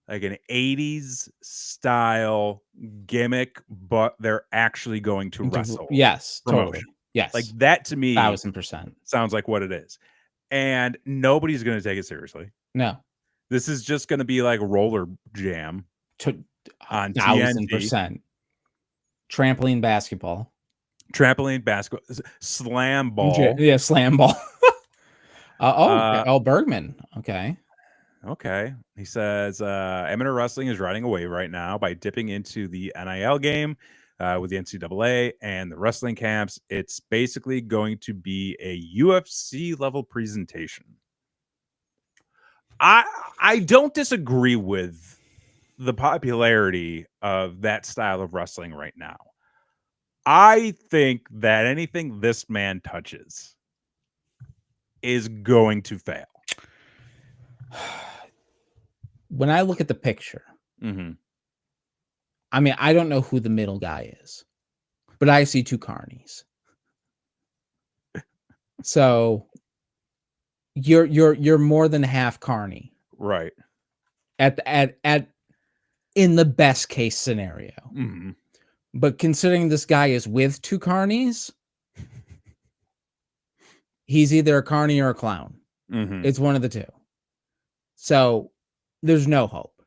like an 80s style gimmick, but they're actually going to wrestle. Yes, promotion. Totally. Yes. Like, that to me 1000% sounds like what it is. And nobody's going to take it seriously. No. This is just going to be like Roller Jam on 1000%. Trampoline basketball. Slam ball. Yeah, slam ball. Bergman. Okay. He says, amateur wrestling is riding a wave right now by dipping into the NIL game with the NCAA and the wrestling camps. It's basically going to be a UFC level presentation. I don't disagree with the popularity of that style of wrestling right now. I think that anything this man touches is going to fail. When I look at the picture, I mean, I don't know who the middle guy is, but I see two carnies. So you're more than half carny, right? At in the best case scenario. But considering this guy is with two carnies, he's either a carny or a clown. It's one of the two. So there's no hope.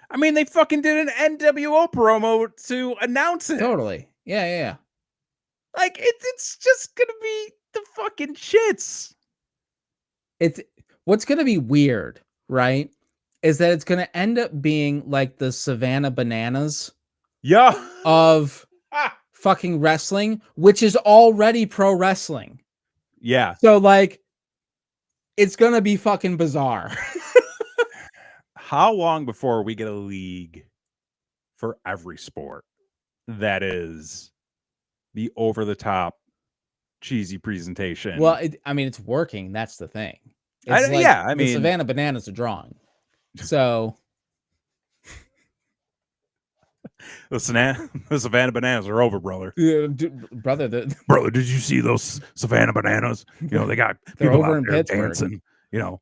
I mean, they fucking did an NWO promo to announce it. Totally. Yeah. Like, it's just gonna be the fucking shits. What's gonna be weird, right? Is that it's gonna end up being like the Savannah Bananas of fucking wrestling, which is already pro wrestling. Yeah. So like it's gonna be fucking bizarre. How long before we get a league for every sport that is the over-the-top cheesy presentation? Well, I mean, it's working. That's the thing. I mean, the Savannah Bananas are drawing. So the Savannah Bananas are over, brother. Brother, did you see those Savannah Bananas? You know, they got they're people over out in there Pittsburgh. dancing, you know,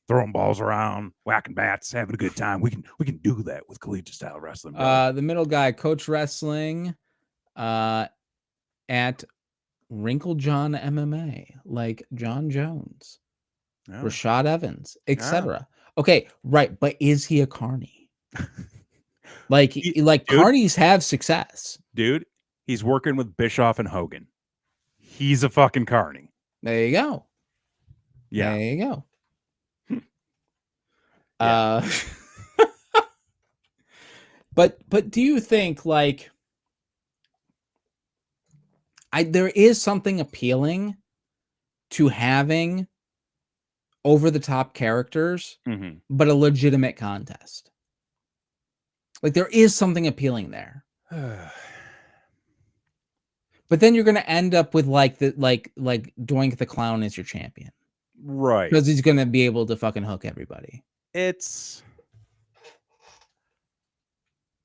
throwing balls around, whacking bats, having a good time. We can do that with collegiate style wrestling. The middle guy, Coach Wrestling, at Wrinkle John MMA, like John Jones, Rashad Evans, etc. Okay, right, but is he a carny? Like carnies have success, dude. He's working with Bischoff and Hogan. He's a fucking carny. There you go. Yeah, there you go. But do you think like there is something appealing to having over the top characters, but a legitimate contest? Like there is something appealing there. But then you're going to end up with like Doink the Clown is your champion. Right. Because he's going to be able to fucking hook everybody.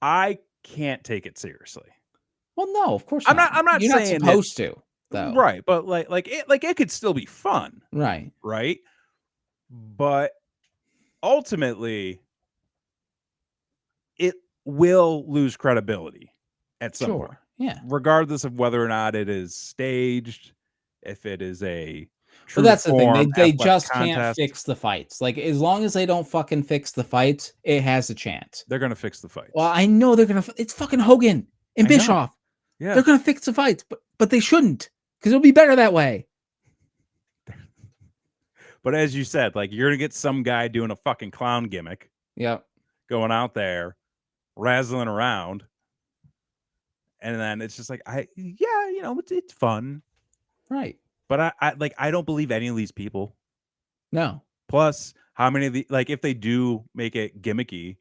I can't take it seriously. Well, no, of course I'm not You're saying not supposed to, though. Right, but it could still be fun. Right. But ultimately it will lose credibility at some point. Yeah. Regardless of whether or not it is staged, if it is a well, that's the thing. They just can't fix the fights. Like, as long as they don't fucking fix the fights, it has a chance. They're going to fix the fights. Well, I know they're going to. It's fucking Hogan and Bischoff. Yeah. They're going to fix the fights, but they shouldn't, because it'll be better that way. But as you said, like, you're going to get some guy doing a fucking clown gimmick. Yep. Going out there, razzling around. And then it's just like, it's fun. Right. But I don't believe any of these people. No. Plus, how many of the if they do make it gimmicky,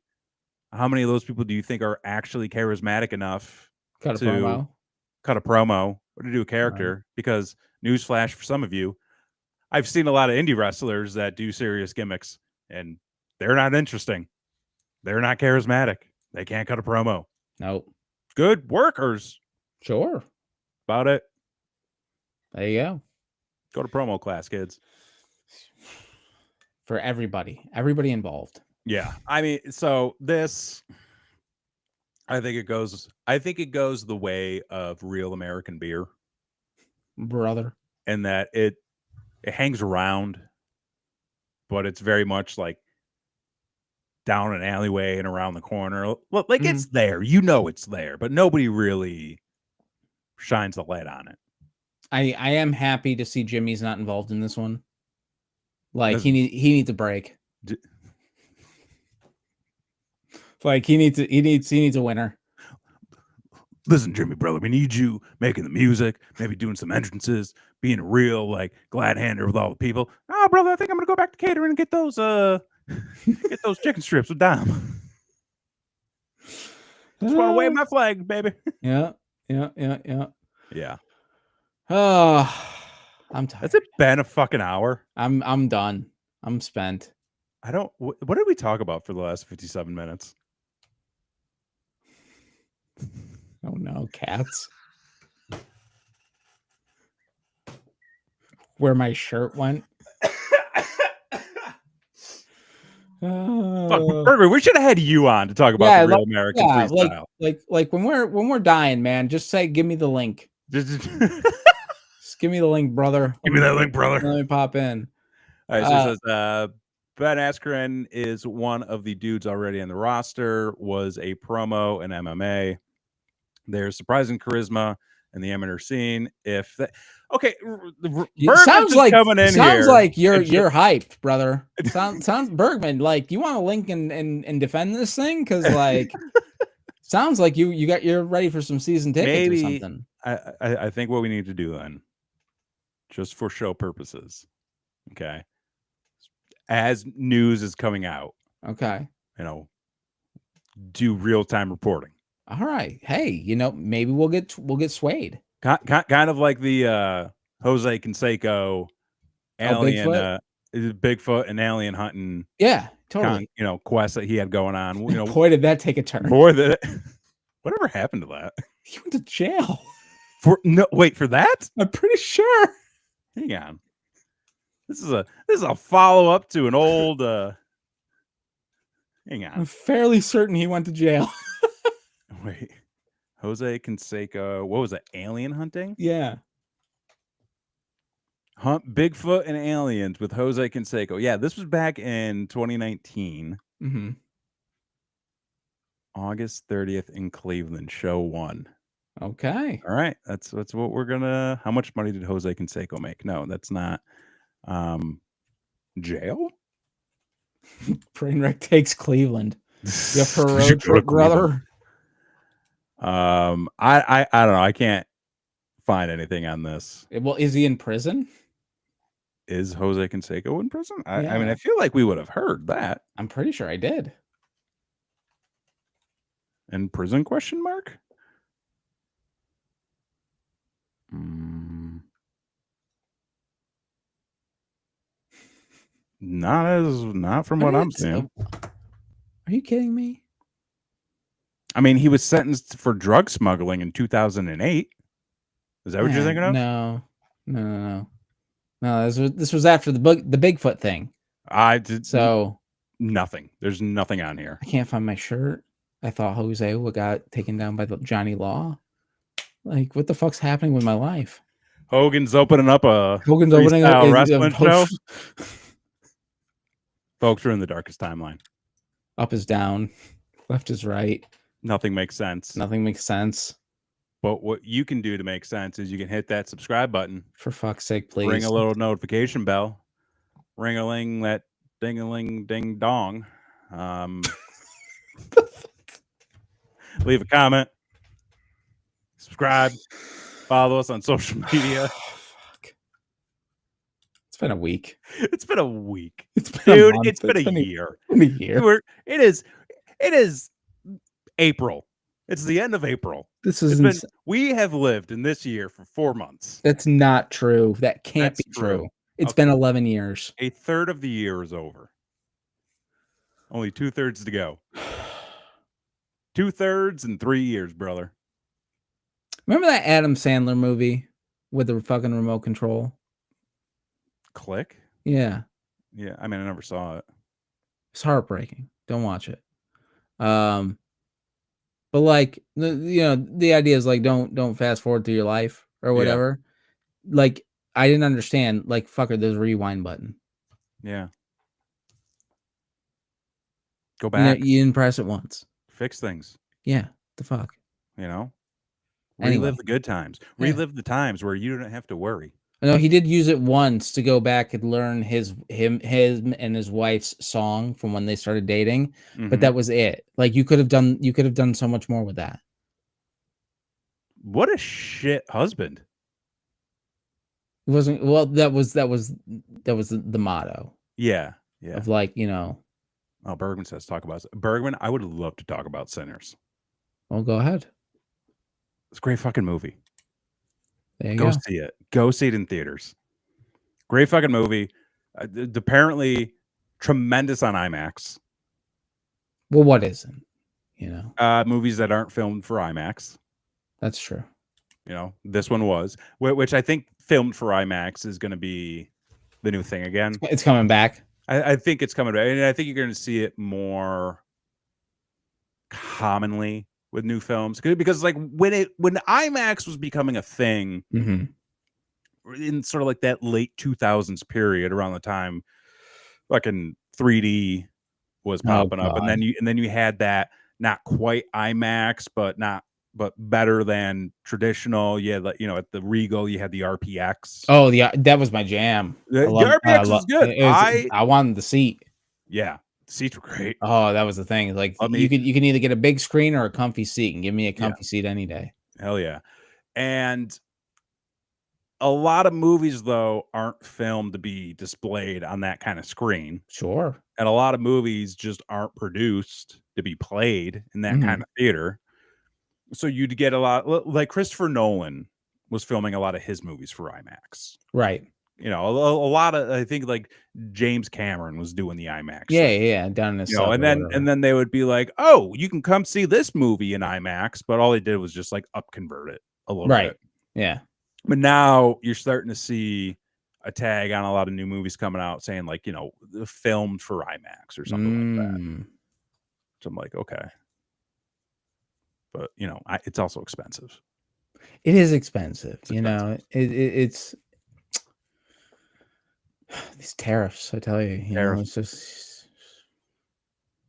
how many of those people do you think are actually charismatic enough Cut a to promo. cut a promo or to do a character? Right. Because newsflash for some of you, I've seen a lot of indie wrestlers that do serious gimmicks, and they're not interesting. They're not charismatic. They can't cut a promo. Nope. Good workers. Sure. About it. There you go. Go to promo class, kids. For everybody involved. Yeah. I mean, so this, I think it goes the way of real American beer. Brother. And that it hangs around, but it's very much like down an alleyway and around the corner. Like it's there, it's there, but nobody really shines the light on it. I am happy to see Jimmy's not involved in this one. Like he needs a break. Like he needs a winner. Listen, Jimmy, brother, we need you making the music, maybe doing some entrances, being a real glad hander with all the people. Oh, brother, I think I'm gonna go back to catering and get those chicken strips with Dom. Just want to wave my flag, baby. Yeah. Oh, I'm tired. Has it been a fucking hour? I'm done. I'm spent. What did we talk about for the last 57 minutes? Oh no, cats. Where my shirt went. Burger, we should have had you on to talk about the real American freestyle. Like when we're dying, man, just say, give me the link. Just give me the link, brother. Give me that link, brother. Let me pop in. All right, so it says Ben Askren is one of the dudes already on the roster, was a promo in MMA. There's surprising charisma in the amateur scene. Okay, sounds like coming in sounds here like you're hyped, brother. Sounds Bergman, like you want to link and defend this thing because sounds like you're ready for some season tickets or something. I think what we need to do then, just for show purposes, okay, as news is coming out, okay, do real-time reporting. All right, hey, maybe we'll get swayed. Kind of like the Jose Canseco alien, Bigfoot and alien hunting. Yeah, totally. Quest that he had going on. Boy, did that take a turn. Whatever happened to that? He went to jail. For that? I'm pretty sure. Hang on. This is a follow up to an old. Hang on. I'm fairly certain he went to jail. Wait, Jose Canseco. What was it? Alien hunting? Yeah. Hunt Bigfoot and aliens with Jose Canseco. Yeah, this was back in 2019. Mm-hmm. August 30th in Cleveland, show 1. Okay. All right. That's what we're gonna. How much money did Jose Canseco make? No, that's not. Jail. Trainwreck takes Cleveland. Yeah, for a road trip, brother. I don't know. I can't find anything on this. Well, is he in prison? Is Jose Canseco in prison? I mean, I feel like we would have heard that. I'm pretty sure I did. In prison? Question mark. Not from what I'm seeing. Are you kidding me? I mean, he was sentenced for drug smuggling in 2008. Is that what you're thinking of? No. This was after the Bigfoot thing. I did so nothing. There's nothing on here. I can't find my shirt. I thought Jose got taken down by Johnny Law. Like, what the fuck's happening with my life? Hogan's opening a wrestling show. Folks are in the darkest timeline. Up is down, left is right. Nothing makes sense. But what you can do to make sense is you can hit that subscribe button. For fuck's sake, please. Ring a little notification bell. Ring-a-ling that ding-a-ling ding dong. Leave a comment. Subscribe. Follow us on social media. It's been a week. It's been a week. It's been Dude, a month. it's been a year. Been a year. It is April. It's the end of April. This is we have lived in this year for 4 months. That's not true. That can't That's be true. It's Okay. been 11 years. A third of the year is over. Only 2/3 to go. 2/3 in 3 years, brother. Remember that Adam Sandler movie with the fucking remote control? Click? Yeah. Yeah, I mean, I never saw it. It's heartbreaking. Don't watch it. But like the idea is like don't fast forward through your life or whatever. Yeah. Like I didn't understand. Like fucker, there's a rewind button. Yeah. Go back. You didn't press it once. Fix things. Yeah. The fuck. You know. Anyway. Relive the good times. Relive the times where you don't have to worry. No, he did use it once to go back and learn him and his wife's song from when they started dating, but that was it. Like you could have done so much more with that. What a shit husband. It wasn't well. That was the motto. Yeah. Of like Oh, Bergman says talk about Bergman. I would love to talk about Sinners. Well, go ahead. It's a great fucking movie. There you go. See it. Go see it in theaters. Great fucking movie. Apparently tremendous on IMAX. Well, what isn't? Movies that aren't filmed for IMAX. That's true. This one was, which I think filmed for IMAX is going to be the new thing again. It's coming back. I think it's coming back. And I think you're going to see it more commonly with new films, because like when IMAX was becoming a thing in sort of like that late 2000s period, around the time fucking 3D was popping up, and then you had that not quite IMAX, but better than traditional. Yeah, like at the Regal you had the RPX. Oh yeah, that was my jam. The RPX was good. I wanted the seat. Yeah. Seats were great. Oh, that was the thing. Like you can either get a big screen or a comfy seat, and give me a comfy seat any day. Hell yeah. And a lot of movies though aren't filmed to be displayed on that kind of screen. Sure. And a lot of movies just aren't produced to be played in that kind of theater. So you'd get a lot, like Christopher Nolan was filming a lot of his movies for IMAX. Right. A lot of, I think like James Cameron was doing the IMAX. Yeah, down in the and then they would be like, "Oh, you can come see this movie in IMAX," but all they did was just like convert it a little bit. Yeah. But now you're starting to see a tag on a lot of new movies coming out saying like, filmed for IMAX or something like that. So I'm like, okay. But it's also expensive. It is expensive. It's these tariffs, I tell you, it's just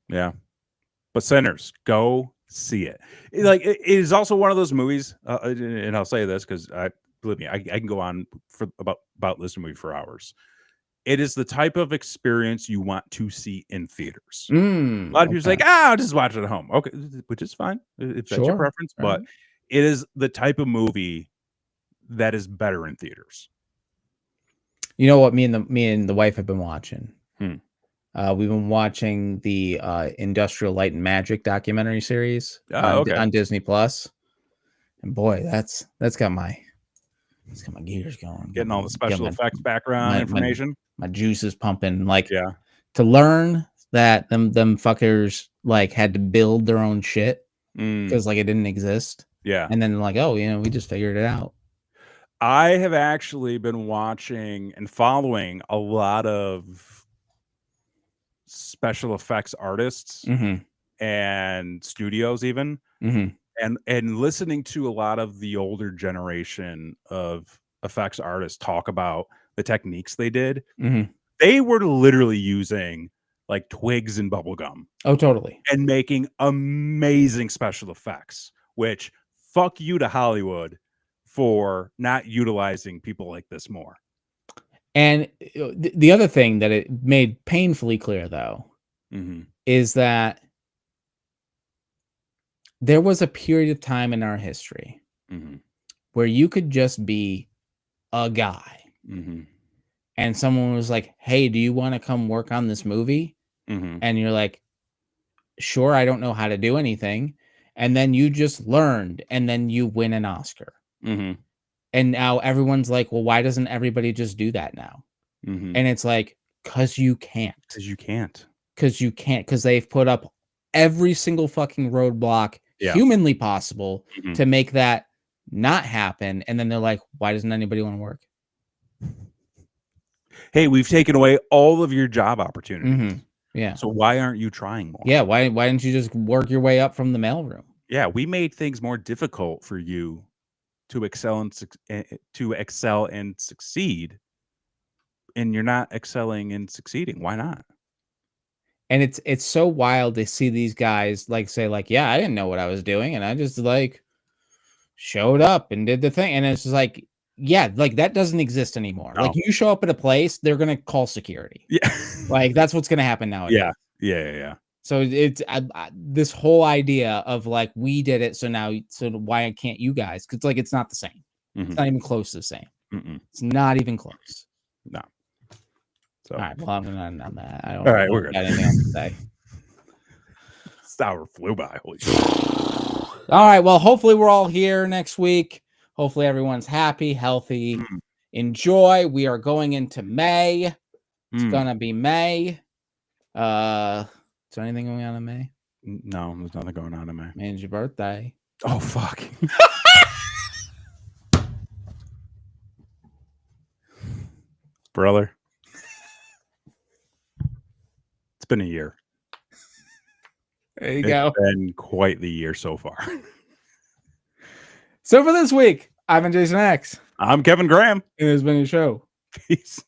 But Sinners, go see it. It is also one of those movies, and I'll say this because believe me, I can go on for about this movie for hours. It is the type of experience you want to see in theaters. A lot of people say, I'll just watch it at home. Okay, which is fine if that's your preference, but it is the type of movie that is better in theaters. You know what? Me and the wife have been watching. We've been watching the Industrial Light and Magic documentary series on Disney Plus, and boy, that's got my gears going. Getting all the special effects background information. My juice is pumping. Like to learn that them fuckers like had to build their own shit because like it didn't exist. Yeah, and then like we just figured it out. I have actually been watching and following a lot of special effects artists and studios even, and listening to a lot of the older generation of effects artists talk about the techniques they did. They were literally using like twigs and bubble gum. Oh, totally. And making amazing special effects, which fuck you to Hollywood for not utilizing people like this more. And the other thing that it made painfully clear, though, is that there was a period of time in our history where you could just be a guy and someone was like, "Hey, do you want to come work on this movie?" Mhm. And you're like, "Sure, I don't know how to do anything." And then you just learned, and then you win an Oscar. Mhm. And now everyone's like, "Well, why doesn't everybody just do that now?" Mhm. And it's like, "'Cause you can't. 'Cause you can't. 'Cause you can't. 'Cause they've put up every single fucking roadblock Yeah. humanly possible Mhm. to make that not happen." And then they're like, "Why doesn't anybody wanna work?" Hey, we've taken away all of your job opportunities. Mhm. Yeah. So why aren't you trying more? Yeah, why didn't you just work your way up from the mailroom? Yeah, we made things more difficult for you to excel and succeed, and you're not excelling and succeeding. Why not? And it's so wild to see these guys, like, say, like, "Yeah, I didn't know what I was doing, and I just, like, showed up and did the thing." And it's just like, yeah, like, that doesn't exist anymore. Like, No. you show up at a place, they're gonna call security. Yeah. Like, that's what's gonna happen nowadays. Yeah. Yeah. So it's this whole idea of, like, we did it, so now so why can't you guys? 'Cause, like, it's not the same. It's Mhm. not even close to the same. Mm-mm. It's not even close. No. So, Alright, well, I'm gonna end on that. I don't all right, we're good. got anything else to say. This hour flew by. Holy shit. Alright, well, hopefully we're all here next week. Hopefully everyone's happy, healthy. Mm. Enjoy. We are going into May. It's Mm. gonna be May. Is there anything going on in May? No, there's nothing going on in May. May's your birthday. Oh, fuck. Brother. It's been a year. There you It's go. been quite the year so far. So for this week, I've been Jason X. I'm Kevin Graham. It has been a show. Peace.